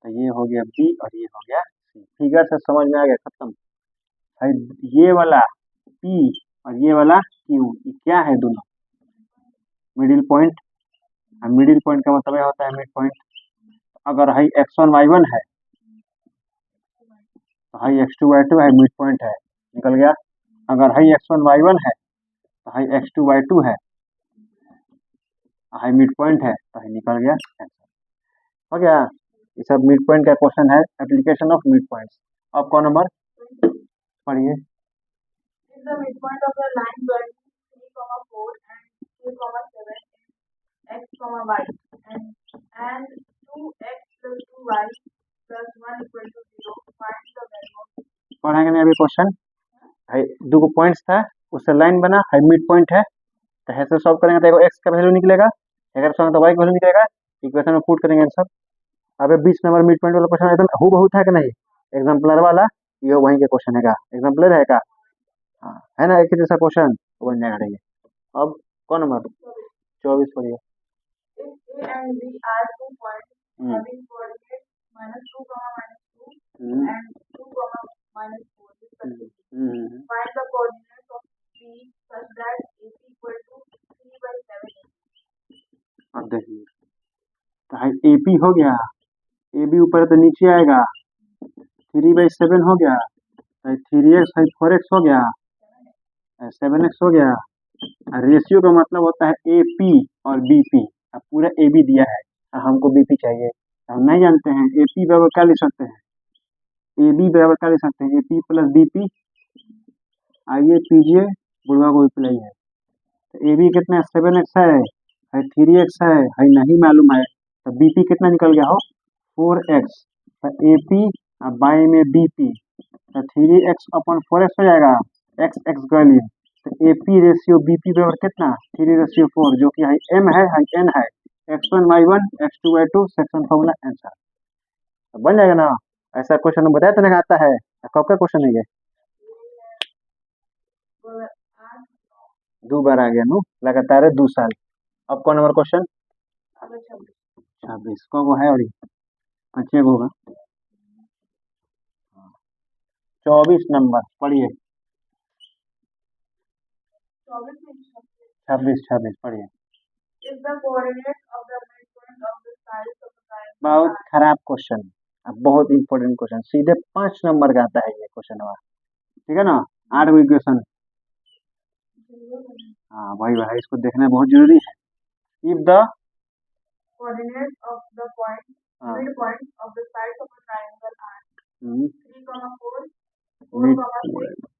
तो ये हो गया बी और ये हो गया सी। फिगर से समझ में आ गया, खत्म भाई। ये वाला पी और ये वाला क्यू, ये क्या है? दोनों मिडिल पॉइंट। मिडिल पॉइंट का मतलब यह होता है मिड पॉइंट। अगर हाई x1 y1 है तो हाई x2 y2 है, मिड पॉइंट है, निकल गया। अगर हाई x1 y1 है तो हाई x2 y2 है, हाई मिड पॉइंट है, तो हाई निकल गया आंसर। हो गया। ये सब मिड पॉइंट का क्वेश्चन है, एप्लीकेशन ऑफ मिड पॉइंट्स। अब कौन नंबर पढ़िए। Is the midpoint of the line joining 3, 4 and 2, 7 in x, y and 2x plus 2y plus 1 equal to 0. Find the value of. पढ़ेंगे नहीं अभी क्वेश्चन। भाई दो पॉइंट्स था, उससे लाइन बना, हाई मिड पॉइंट है, तो ऐसे सॉल्व करेंगे तो एक्स का वैल्यू निकलेगा, अगर सॉल्व तो वाई का वैल्यू निकलेगा, इक्वेशन में पुट करेंगे आंसर। अब 20 नंबर मिड पॉइंट वाला क्वेश्चन एकदम हु बहुत है कि नहीं, एग्जाम्पलर वाला, ये वहीं के क्वेश्चन है का, एग्जाम्पलर है का, हाँ है ना, एक ही जैसा क्वेश्चन बन जाएगा। रहिए अब कौन नंबर 24 पढ़िए। If A and B are 2 points having coordinates -2, -2 and 2, -4 respectively, find the coordinates of B such that AC equal to 3/7. अब देखिए, तो हाई AP हो गया, AB ऊपर तो नीचे आएगा, 3/7 हो गया, 3x है, 4x हो गया, 7x हो गया। रेशियो का मतलब होता है AP और BP। अब पूरा AB दिया है, हमको BP चाहिए, हम नहीं जानते हैं AP बराबर क्या लिख सकते हैं, AB बराबर क्या लिख सकते हैं, AP प्लस BP। आइए कीजिए, बुढ़वा को रिप्लाई है। तो AB कितना है, 7x है, 3x है नहीं मालूम है, तो BP कितना निकल गया हो, 4x। तो AP और बाई में BP, तो 3x अपन 4x हो जाएगा, x गली। तो AP रेशियो BP बराबर कितना, 3/4, जो कि हाई M है, हाई N है, x1 y1 x2 y2 section formula answer. तो बन जाएगा ना। ऐसा क्वेश्चन बताया तो नहीं आता है, कब का क्वेश्चन है ये, 2 बार आ गया नो, लगातार है 2 साल। अब कौन नंबर क्वेश्चन 26 को है, और अच्छे होगा 24 नंबर पढ़िए। 26 पढ़िए। Is the coordinate of the midpoint of the sides of the triangle? बहुत खराब क्वेश्चन, अब बहुत इंपॉर्टेंट क्वेश्चन, सीधे 5 नंबर का आता है ये क्वेश्चन हमारा, ठीक है ना। 8 इक्वेशन, हाँ वही भाई, इसको देखना बहुत जरूरी है। If the coordinates of the point midpoint of the sides of a triangle are 3, 4,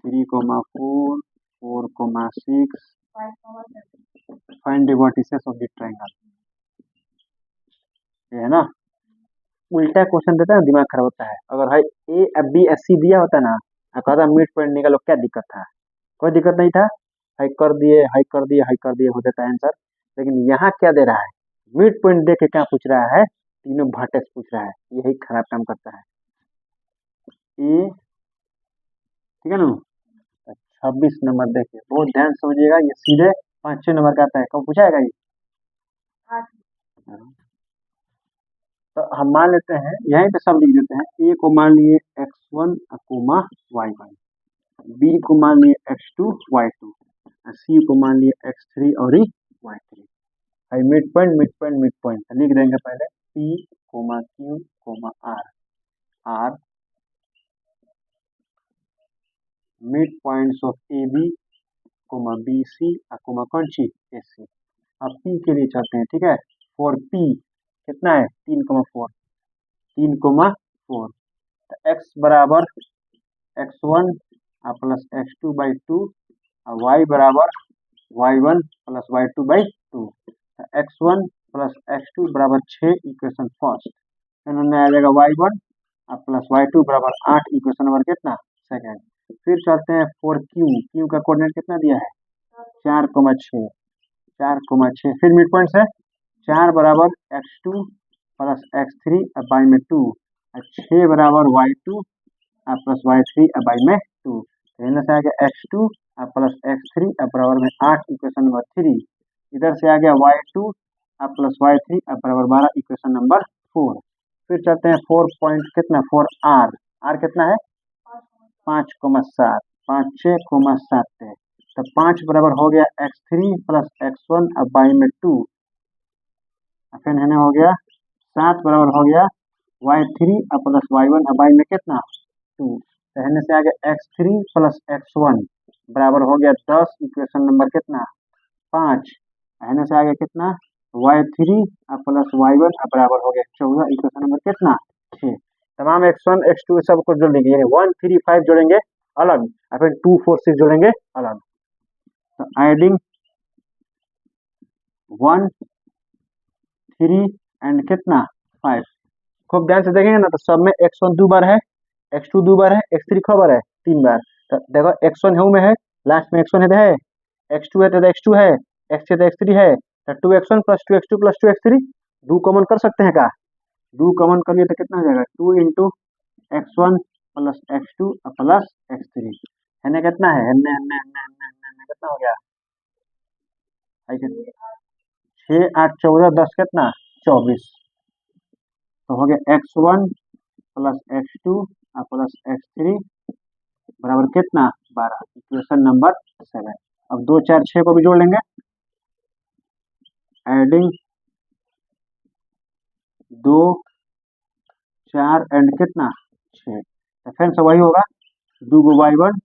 3,4, 4,6, 5, 7. Find the vertices of the triangle. ये है ना, उल्टा क्वेश्चन देता है ना, दिमाग खराब होता है। अगर भाई A, B, C दिया होता ना, कहता मिड पॉइंट निकालो, क्या दिक्कत था, कोई दिक्कत नहीं था, हाई कर दिए, हाई कर दिए, हाई कर दिए, हो जाता है आंसर। लेकिन यहाँ क्या दे रहा है, मिड पॉइंट दे के क्या पूछ रहा है, तीनों वर्टेक्स पूछ रहा है, यही खराब काम करता है ये, ठीक है ना। 26 नंबर देखिए, बहुत ध्यान से समझिएगा, ये सीधे 5-6 नंबर का आता है, कब पूछाएगा ये। तो हम मान लेते हैं, यहीं पे सब लिख देते हैं। A को मान लिए x1 y1, B को मान लिए x2 y2, C को मान लिए x3 और y3। Mid point mid point mid point लिख देंगे पहले, P, Q, R, R mid points of AB, BC, कौन सी AC। अब P के लिए चलते हैं, ठीक है। फॉर P कितना है, 3,4, 3,4। तो x बराबर x1 प्लस x2/2 और y बराबर y1 plus y2/2। x1 plus x2 बराबर 6, इक्वेशन फर्स्ट। इन्होंने आ जाएगा y1 प्लस y2 बराबर 8, इक्वेशन नंबर कितना, सेकेंड। फिर चलते हैं फॉर Q का कोऑर्डिनेट कितना दिया है, 4,6, 4,6। फिर मिड पॉइंट है 4 बराबर x2 प्लस x3 बाई में 2, 6 बराबर y2 प्लस y3 बाई में 2। तो इधर से आ गया x2 प्लस x3 बराबर में 8, इक्वेशन नंबर 3। इधर से आ गया y2 अब प्लस y3 अब बराबर 12, इक्वेशन नंबर 4। फिर चलते हैं 4 पॉइंट कितना 4r, r कितना है 5,7, 5,6,7 है। तो 5 बराबर हो गया x3 प्लस x1 अब बाई में 2, फिर है हो गया 7 बराबर हो गया y3 अब प्लस y1 अब बाई में कितना 2, कहने से आ गया x3 प्लस x1 बराबर हो गया 10, इक्वेशन नंबर कितना 5, कहने से आ गया कितना y3 अब प्लस y1 अब बराबर हो गया 14, इक्वेशन नंबर कितना 6। तमाम x1 x2 सबको जोड़ लेंगे, यानी 1 3 5 जोड़ेंगे अलग और फिर 2 4 6 जोड़ेंगे अलग। तो एडिंग 1 3 एंड कितना 5, खूब ध्यान से देखेंगे ना तो सब में x1 दो बार है, x2 दो बार है, x3 खबर है 3 बार। तो देखो x1 है में है, लास्ट में x1 है, x2 है तो x2 है, x है तो x3 है, तो 2x1 plus 2x2 plus 2x3 दो कॉमन कर सकते हैं का, दो कॉमन कर लिए तो कितना हो जाएगा 2 into x1 plus x2 plus x3 है ना, कितना है कितना हो गया 6 8 14 10 कितना 24, तो हो गया x1 plus x2 plus x3 बराबर कितना 12, इक्वेशन नंबर 7। अब 2 4 6 को भी जोड़ लेंगे, एडिंग 2 4 एंड कितना 6, तो फिर से वही होगा 2 गो y1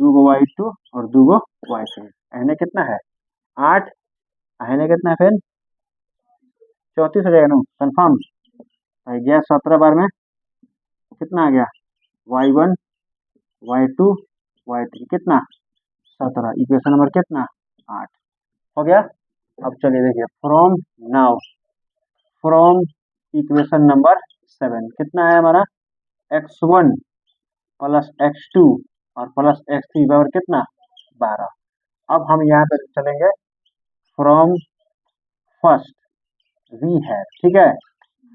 2 गो y2 और 2 गो y3, एने कितना है 8, एने कितना है फिर 34 हो जाएगा ना कंफर्म, गया 17 बार में कितना आ गया y1 y2 y3 कितना 17, इक्वेशन नंबर कितना 8 हो गया। अब चलिए देखिए फ्रॉम इक्वेशन नंबर 7 कितना है हमारा x1 प्लस x2 और प्लस x3 बराबर कितना 12। अब हम यहाँ पे चलेंगे फ्रॉम फर्स्ट वी है, ठीक है,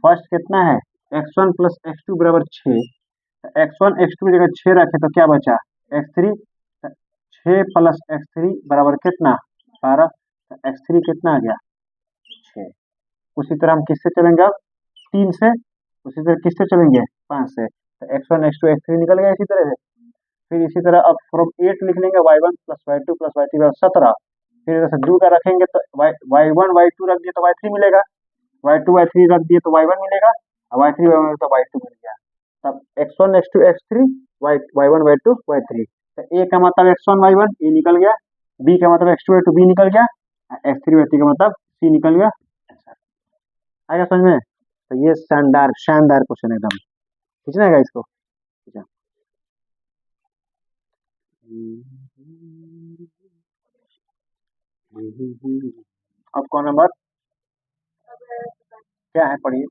फर्स्ट कितना है x1 प्लस x2 बराबर 6, x1 x2 की जगह 6 रखे तो क्या बचा x3, 6 प्लस x3 बराबर कितना 12, तो x3 कितना आ गया 6। उसी तरह हम किससे चलेंगे अब 3 से, उसी तरह किससे चलेंगे 5 से, तो x1 x2 x3 निकल गया इसी तरह से। फिर इसी तरह अब फ्रॉम 8 लिख लेंगे y1 plus y2 plus y3 बराबर 17, फिर इधर से 2 का रखेंगे तो y1 y2 रख दिए तो y3 मिलेगा, y2 y3 रख दिए तो y1 मिलेगा, और y3 y1 तो y2 मिल गया। तब x1 x2 x3 y1 y2 y3, तो a का मतलब x1 y1 a निकल गया, b का मतलब x2 y2 b निकल गया, x3 y3 का मतलब c निकल गया। आएगा समझ में, तो ये शानदार शानदार क्वेश्चन एकदम, खींचना है इसको खींचा। अब कौन नंबर क्या है पढ़िए,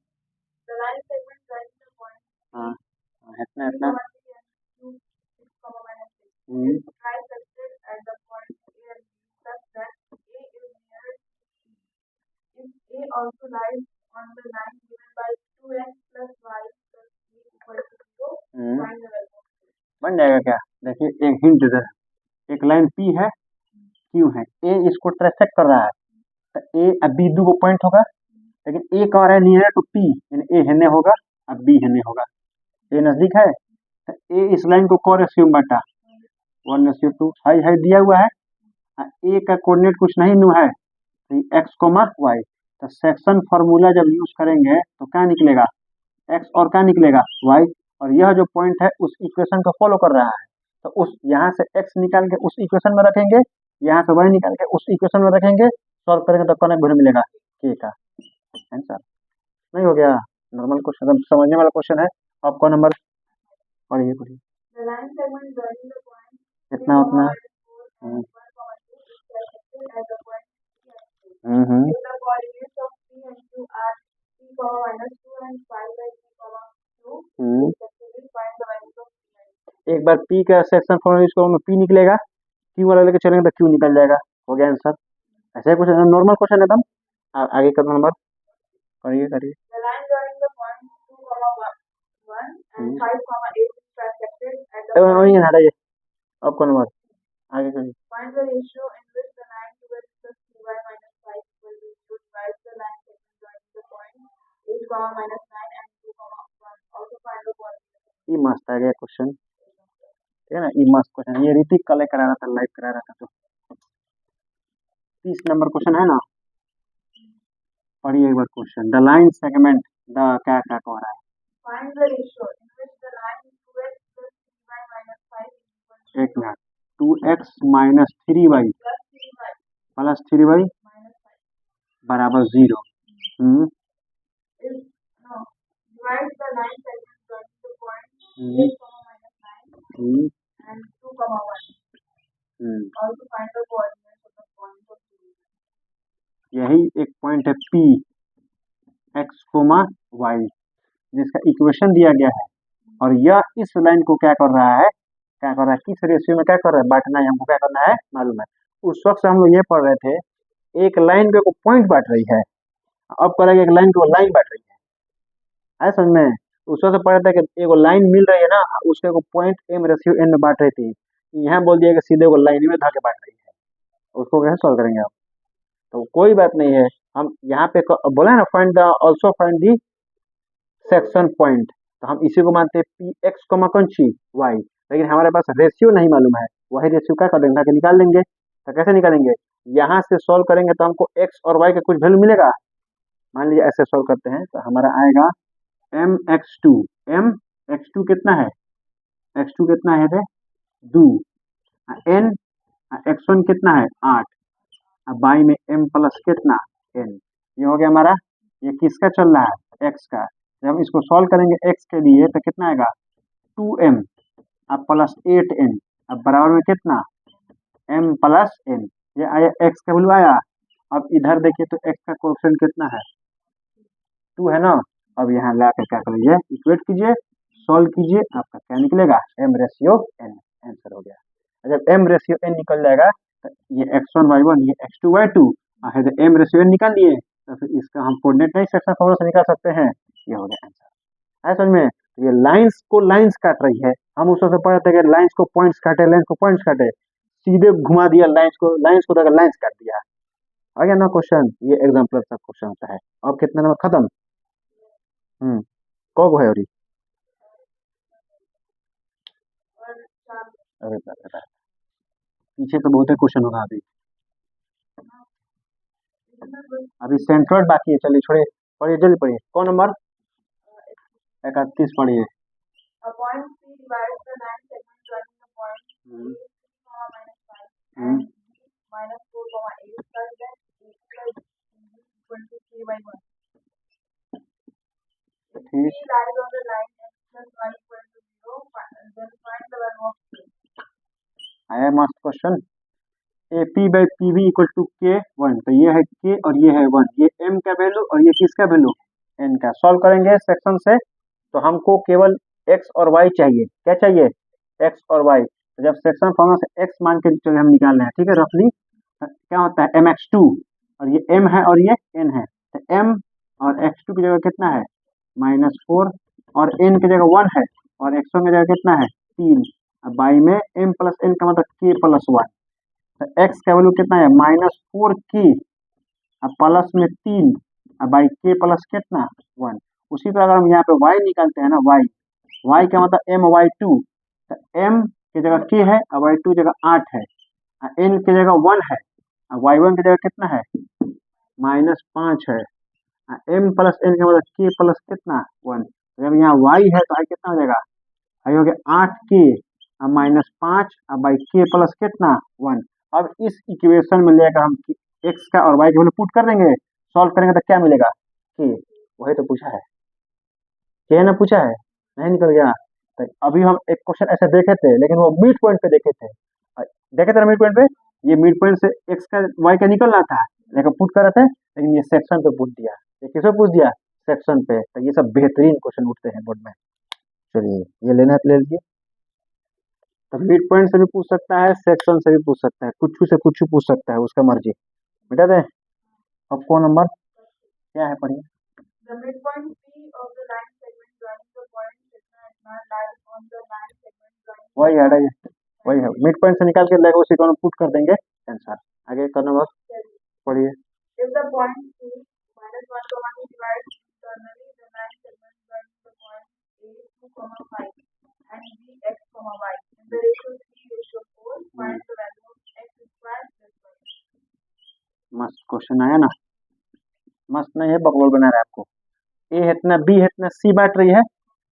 हाँ इतना इतना also lies on the line given by 2x plus y plus b equal to 0, find the value. बन जाएगा क्या, देखिए एक हिंट इधर, एक लाइन P है Q है, A इसको ट्रेसेक्ट कर रहा है, तो A अब B दो पॉइंट होगा, लेकिन A कह रहा है नियर टू P, यानी A हेने होगा अब B हेने होगा, A नजदीक है तो A इस लाइन को कौन एस्यूम बटा 1:2 हाई हाई दिया हुआ है, A का कोऑर्डिनेट कुछ नहीं न्यू है x, y, तो सेक्शन फार्मूला जब यूज करेंगे तो क्या निकलेगा x और क्या निकलेगा y, और यह जो पॉइंट है उस इक्वेशन को फॉलो कर रहा है, तो उस यहाँ से x निकाल के उस इक्वेशन में रखेंगे, यहाँ से y निकाल के उस इक्वेशन में रखेंगे, सॉल्व करेंगे तो कौन वैल्यू मिलेगा k का आंसर। नहीं हो गया नॉर्मल क्वेश्चन, समझने वाला क्वेश्चन है। अब कौन नंबर पढ़िए पढ़िए कितना उतना एक बार P का सेक्शन फॉर्मूला यूज करूंगा P निकलेगा, Q वाला लेके चलेंगे तो Q निकल जाएगा, हो गया आंसर। ऐसे कुछ नॉर्मल क्वेश्चन है, एकदम आगे का नंबर करिए करिए। हटाइए, अब कौन नंबर आगे करिए। comma minus 9 and 2 comma 1. Also find the coordinate. ये मस्त आ गया क्वेश्चन, ठीक है ना, ये मस्त क्वेश्चन, ये ऋतिक कल करा रहा था, लाइव करा रहा था। तो 30 नंबर क्वेश्चन है ना, पढ़िए एक बार question. The line segment the क्या क्या कह रहा है, Find the ratio in which the line 2x plus 3y minus 5 is equal to एक minute, 2x minus 3y plus 3y plus 3y minus 5 बराबर 0 is no divides the line segment joining the point 8 comma minus 9 and 2 comma 1. Also find the coordinates of the points of division. यही एक point है P x, y, जिसका equation दिया गया है, और यह इस लाइन को क्या कर रहा है, किस रेशियो में क्या कर रहा है, बांटना है, हमको क्या करना है मालूम है। उस वक्त हम लोग ये पढ़ रहे थे, एक लाइन को पॉइंट बांट रही है, अब करेंगे एक लाइन को लाइन बांट रही है समझ में। उस वक्त पढ़ रहे थे कि एक लाइन मिल रही है ना, उसके को पॉइंट m रेशियो n में बांट रही थी, यहाँ बोल दिया कि सीधे को लाइन में धाके बांट रही है, उसको कैसे सॉल्व करेंगे आप। तो कोई बात नहीं है, हम यहाँ पे बोला ना find the also find the section point, तो हम इसी को मानते हैं पी एक्स कौन सी वाई, लेकिन हमारे पास रेशियो नहीं मालूम है, वही रेशियो क्या कर देंगे, निकाल देंगे। तो कैसे निकालेंगे, यहाँ से सॉल्व करेंगे तो हमको एक्स और वाई का कुछ वैल्यू मिलेगा। मान लीजिए ऐसे सॉल्व करते हैं तो हमारा आएगा mx2 कितना है, x2 कितना है रे 2, n x1 कितना है 8, अब बाई में m प्लस कितना n, ये हो गया हमारा, ये किसका चल रहा है x का। जब हम इसको सॉल्व करेंगे x के लिए तो कितना आएगा 2m अब प्लस 8n, अब बराबर में कितना m प्लस n, ये आया x का वैल्यू आया। अब इधर देखिए तो x का कोएफिशिएंट कितना है 2 है ना, अब यहाँ ला कर क्या करिए इक्वेट कीजिए, सॉल्व कीजिए, आपका क्या निकलेगा m रेशियो n, आंसर हो गया। जब m रेशियो n निकल जाएगा तो ये x1 y1 ये x2 y2 है, m रेशियो n निकाल लिए तो फिर इसका हम कोऑर्डिनेट नहीं सेक्शन फॉर्मूला से निकाल सकते हैं, ये हो गया आंसर। है समझ में, ये लाइंस को लाइंस काट रही है, हम उससे से पढ़ते हैं कि लाइंस को पॉइंट्स काटे, लाइंस को पॉइंट्स काटे, सीधे घुमा दिया लाइंस को तो लाइंस काट दिया। आ गया ना क्वेश्चन, ये एग्जाम्पल का क्वेश्चन होता है। अब कितने नंबर खत्म, कब है और अरे पीछे तो बहुत क्वेश्चन होगा अभी सेंट्रोइड बाकी है, चलिए छोड़िए, पढ़िए जल्दी पढ़िए, कौन नंबर 31 पढ़िए। A point P divides the line segment joining the point 3, minus 5 and minus 4, 8 such that a plus b is equal to 3 by 1. If P lies on the line x plus y equal to 0, then find the value of P. आया मस्त question, A P by P V equal to K 1, तो ये है के और ये है 1, ये m का वैल्यू और ये किसका वैल्यू n का। सॉल्व करेंगे सेक्शन से तो हमको केवल x और y चाहिए, क्या चाहिए x और y। तो जब सेक्शन फॉर्मूला से x मान के चलिए हम निकाल रहे हैं, ठीक है, रफली क्या होता है mx2 और ये m है और ये n है, तो m और x2 की जगह कितना है -4 और n की जगह 1 है और x1 की जगह कितना है 3, अब बाई में m प्लस n का मतलब k प्लस 1, तो x का वैल्यू कितना है -4k अब प्लस में 3 अब बाई k प्लस कितना 1। उसी तरह अगर हम यहाँ पे y निकालते हैं ना, y का मतलब my2, तो m की जगह k है और y2 जगह 8 है, n की जगह 1 है, y1 की जगह कितना है -5 है, m प्लस n का मतलब k प्लस कितना 1। जब यहाँ y है तो i कितना हो जाएगा, i हो गया 8k अब -5 अब बाई k प्लस कितना 1। अब इस इक्वेशन में लेकर हम x का और y का वैल्यू पुट कर देंगे, सॉल्व करेंगे तो क्या मिलेगा k, वही तो पूछा है, क्या ना पूछा है, नहीं निकल गया। तो अभी हम एक क्वेश्चन ऐसे देखे थे, लेकिन वो मिड पॉइंट पे देखे थे ना मिड पॉइंट पे, ये मिड पॉइंट से x का y का निकल रहा था, लेकिन पुट कर रहे थे, लेकिन ये सेक्शन पे पूछ दिया, ये किस पे पूछ दिया सेक्शन पे। तो ये सब बेहतरीन क्वेश्चन उठते हैं बोर्ड में। चलिए ये लेना है तो ले लीजिए, तो मिड पॉइंट से भी पूछ सकता है, सेक्शन से भी पूछ सकता है, कुछ से कुछ पूछ सकता है, उसका मर्जी। बेटा दे अब कौन नंबर क्या है पढ़िए। The midpoint P of the line segment joining the point sigma lies on the line segment joining. वही है, वही है, मिड पॉइंट से निकाल के लेगा, उसी को पुट कर देंगे आंसर। आगे करना बस पढ़िए। If the point P minus 1 comma 2 divides internally, question आया ना, मस्त नहीं है, बकलोल बना रहा है आपको। ए है इतना, बी है इतना, सी बांट रही है,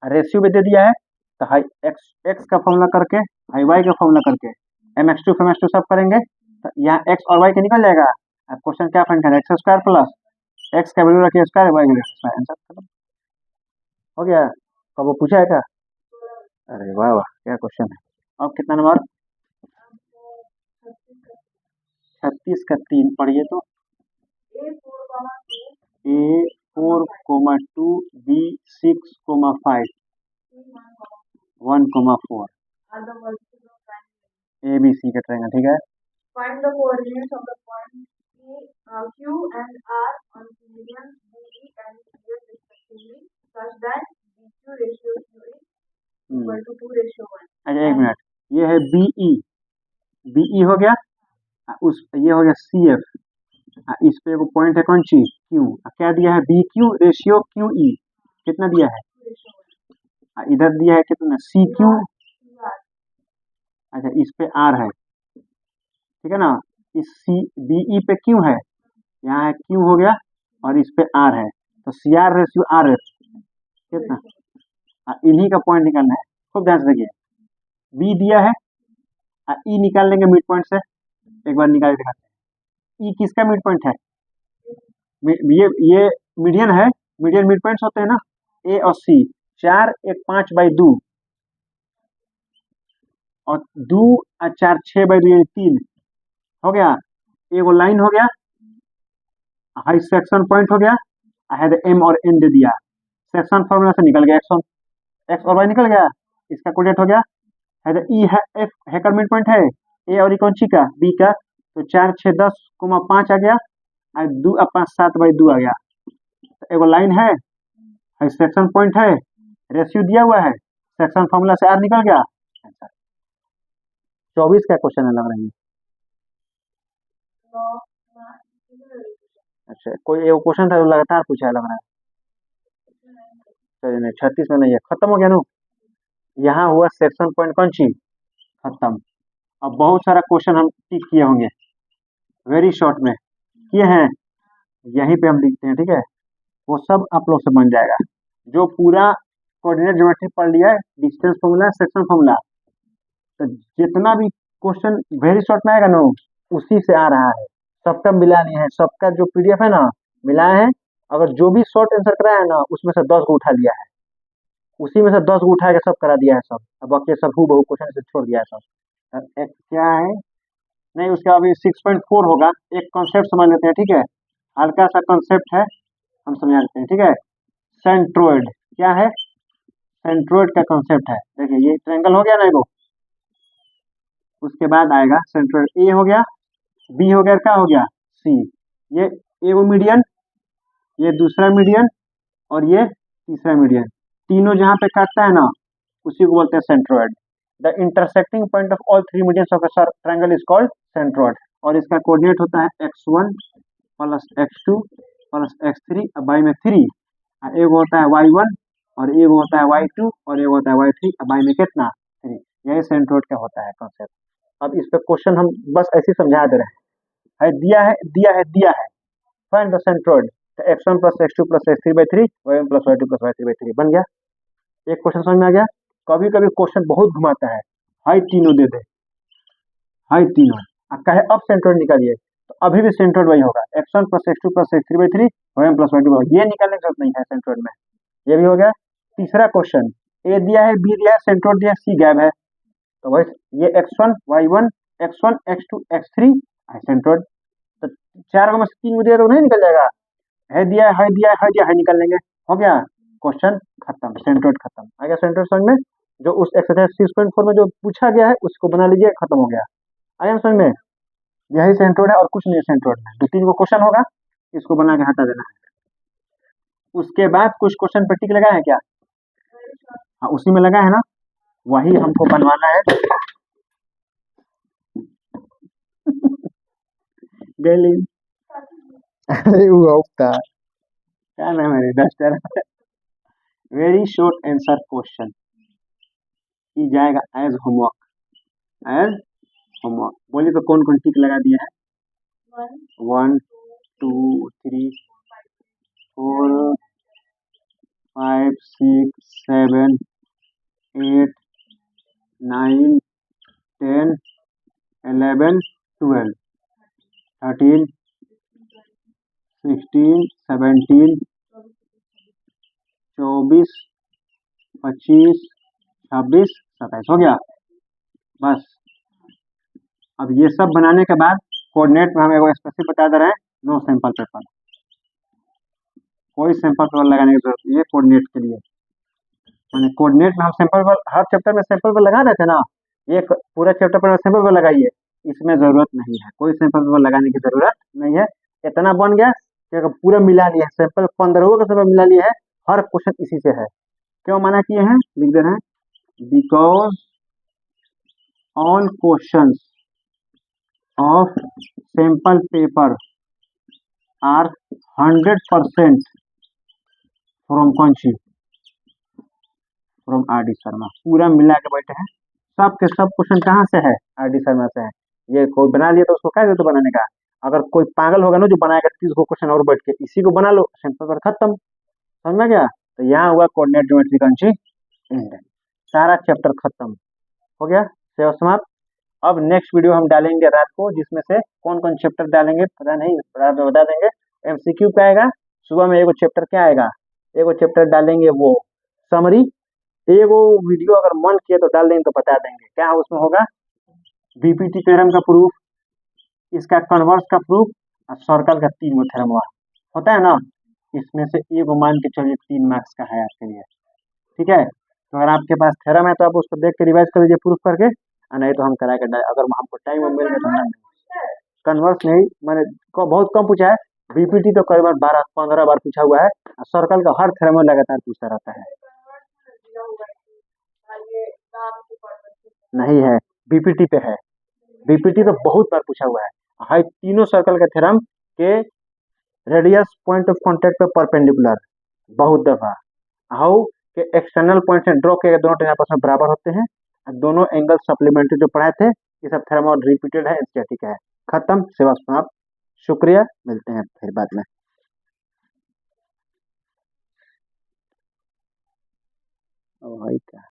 रेशियो भी दे दिया है, तो हाई एक्स एक्स का फॉर्मूला करके, हाई वाई का फॉर्मूला करके, एम एक्स टू फेम एक्स टू सब करेंगे, तो यहाँ एक्स और वाई का निकल जाएगा। अब क्वेश्चन क्या फाइंड करना है, एक्स स्क्वायर प्लस एक्स का वैल्यू रखिए स्क्वायर, वाई का स्क्वायर, आंसर खत्म हो गया। कब वो पूछा है क्या? अरे वाह वाह, क्या क्वेश्चन है। अब कितना नंबर? 36 का 3 पढ़िए तो। A4,2 B6,5 1,4 ABC का ट्रायंगल, ठीक है। Find the coordinates of the point Q and R on median BE and CF respectively, such that BQ ratio Q is equal to 2:1. अच्छा एक मिनट, ये है BE हो गया, उस ये हो गया CF, इस पे वो पॉइंट है कौन सी? Q, क्या दिया है? BQ रेशियो QE, कितना दिया है? इधर दिया है कितना? CQ, अच्छा इस पे R है, ठीक है ना। इस BE पे Q है, यहाँ है Q हो गया, और इस पे R है, तो CR रेशियो RF कितना? इन्हीं का पॉइंट निकालना है, खूब ध्यान से देखिए। B दिया है, E निकाल लेंगे मिड पॉइंट से, एक बार निकाल दिखाते हैं। E किसका मिड पॉइंट है? ये मीडियन है, मीडियन मिड पॉइंट्स होते हैं ना, A और C, 4 1 5/2 और 2 और 4 6/2 3 हो गया। एक वो लाइन हो गया, हाई सेक्शन पॉइंट हो गया, M और N दे दिया, सेक्शन फॉर्मूला से निकल गया एक्स और वाई निकल गया, इसका कोऑर्डिनेट हो गया। E है, F हैकर मिड पॉइंट है, A और E कौन सी का? B का, तो 4 6 10,5 आ गया, 2 और 5 7/2 आ गया। तो एगो लाइन है, सेक्शन पॉइंट है, रेशियो दिया हुआ है, सेक्शन फॉर्मूला से R निकल गया। 24 का क्वेश्चन है लग रहा है। अच्छा कोई एक क्वेश्चन था जो लगातार पूछा है लग रहा है, चलिए नहीं 36 में नहीं है, खत्म हो गया ना। यहाँ हुआ सेक्शन पॉइंट कौन सी, खत्म। अब बहुत सारा क्वेश्चन हम टिक किए होंगे, वेरी शॉर्ट में किए हैं, यहीं पे हम लिखते हैं, ठीक है। वो सब आप लोग से बन जाएगा, जो पूरा कोऑर्डिनेट ज्योमेट्री पढ़ लिया है, डिस्टेंस फॉर्मूला, सेक्शन फॉर्मूला, तो जितना भी क्वेश्चन वेरी शॉर्ट में आएगा ना, उसी से आ रहा है, सबका मिला नहीं है, सबका जो PDF है ना मिलाया है। अगर जो भी शॉर्ट आंसर कराया है ना, उसमें से 10 को उठा लिया है, उसी में से 10 को उठा के सब करा दिया है सब, अब बाकी सब हूबहू क्वेश्चन से छोड़ दिया है सब। एक क्या है, नहीं उसका अभी 6.4 होगा, एक कॉन्सेप्ट समझ लेते हैं, ठीक है। हल्का सा कॉन्सेप्ट है, हम समझा देते हैं, ठीक है। सेंट्रोइड क्या है? सेंट्रोइड का कॉन्सेप्ट है, देखिए ये ट्रायंगल हो गया ना एगो, उसके बाद आएगा सेंट्रोइड, ए हो गया, बी हो गया, क्या हो गया? सी, ये एगो मीडियन, ये दूसरा मीडियन, और ये तीसरा मीडियन, तीनों जहाँ पे काटता है ना, उसी को बोलते हैं centroid. The intersecting point of all 3 medians of a triangle is called centroid, और इसका कोऑर्डिनेट होता है x1 plus x2 plus x3, अब बाई में 3, एक होता है y1 और एक होता है y2 और एक होता है y3, अब बाई में कितना? 3। यही सेंट्रोइड का होता है कॉन्सेप्ट। अब इस पे क्वेश्चन हम बस ऐसे समझा दे रहे हैं, दिया है दिया है दिया है, फाइंड द सेंट्रोइड, तो x1 plus x2 plus x3/3 y1 plus y2 plus y3/3 बन गया। एक क्वेश्चन समझ में आ गया। कभी कभी क्वेश्चन बहुत घुमाता है, हाई तीनों दे दे, हाई तीनों, कहे अब सेंट्रोइड निकालिए, तो अभी भी सेंट्रोइड वही होगा, x1 plus x2 plus x3/3 y1 plus y2, ये निकालने की जरूरत नहीं है सेंट्रोइड में। ये भी हो गया। तीसरा क्वेश्चन, ए दिया है, बी दिया है, सेंट्रोइड दिया है, सी गैप है, तो वही ये x1 y1 x1 x2 x3 centroid, तो 4 में से 3 दिया तो नहीं निकल जाएगा, है दिया है दिया है दिया है, निकाल लेंगे, हो गया क्वेश्चन खत्म, सेंट्रोइड खत्म। आ गया सेंट्रोइड समझ में, जो उस एक्सरसाइज 6.4 में जो पूछा गया है उसको बना लीजिए, खत्म हो गया। आया समझ में, यही सेंट्रोइड है और कुछ नहीं है सेंट्रोइड में, 2-3 को क्वेश्चन होगा, इसको बना के हटा देना है। उसके बाद कुछ क्वेश्चन पे टिक लगा है क्या? हाँ उसी में लगा है ना, वही हमको बनवाना है। डेली अरे वो क्या नाम है duster, very short answer question की जाएगा एज होमवर्क, एज होमवर्क। बोलिए तो कौन कौन टिक लगा दिया है? 1 2 3 4 5 6 7 8 9 10 11 12 13 16 17 24 25 26 27 हो गया बस। अब ये सब बनाने के बाद कोऑर्डिनेट में हम एक स्पेसिफिक बता दे रहे हैं, नो सैंपल पेपर, कोई सैंपल पेपर लगाने की जरूरत नहीं है कोऑर्डिनेट के लिए। मैंने कोऑर्डिनेट में हम सैंपल पेपर हर चैप्टर में सैंपल पेपर लगा देते ना, ये पूरा चैप्टर पर सैंपल पेपर लगाइए, इसमें जरूरत नहीं है, कोई सैंपल पेपर लगाने की जरूरत नहीं है। इतना बन गया कि अगर पूरा मिला लिया है सैंपल 15 का सैंपल मिला लिया है, हर क्वेश्चन इसी से है। क्यों मना किए हैं, लिख दे रहे हैं, because all questions of sample paper are 100% from कौन सी, फ्रॉम आर डी शर्मा। पूरा मिला के बैठे हैं, सब के सब क्वेश्चन कहाँ से है, आर डी शर्मा से है। ये कोई बना लिया तो उसको क्या जरूरत बनाने का, अगर कोई पागल होगा ना जो बनाएगा 30 को क्वेश्चन और बैठ के, इसी को बना लो, सैंपल पेपर खत्म, समझ में गया। तो यहाँ हुआ कोऑर्डिनेट ज्योमेट्री कौन सी, सारा चैप्टर खत्म हो गया, सेवा समाप्त। अब नेक्स्ट वीडियो हम डालेंगे रात को, जिसमें से कौन कौन चैप्टर डालेंगे पता नहीं, रात में बता देंगे। एमसीक्यू पे आएगा, सुबह में एगो चैप्टर क्या आएगा, एगो चैप्टर डालेंगे वो समरी, एगो वीडियो अगर मन किया तो डाल देंगे तो बता देंगे क्या उसमें होगा, बीपीटी थ्योरम का प्रूफ, इसका कन्वर्स का प्रूफ और सर्कल का 3 गो थ्योरम होता है ना, इसमें से एगो मान के चलिए 3 मार्क्स का है आपके लिए, ठीक है। तो अगर आपके पास थ्योरम है तो आप उसको देख के रिवाइज कर लीजिए प्रूफ करके, नहीं तो हम करा के अगर हमको टाइम मिल गया तो कन्वर्स नहीं, मैंने बहुत कम पूछा है, बीपीटी तो कई बार 12-15 बार पूछा हुआ है, सर्कल का हर थ्योरम लगातार पूछता रहता है। नहीं है, बीपीटी पे है, बीपीटी तो बहुत बार पूछा हुआ है तीनों सर्कल के थ्योरम के रेडियस पॉइंट ऑफ कांटेक्ट पे परपेंडिकुलर बहुत दफा, हाउ के एक्सटर्नल पॉइंट से ड्रॉ के दोनों ट्रेन आपस में बराबर होते हैं, दोनों एंगल सप्लीमेंट्री जो पढ़ाए थे ये सब थ्योरम और रिपीटेड है, स्टैटिक है, खत्म, सेवा समाप्त, शुक्रिया, मिलते हैं फिर बाद में। ओ भाई क्या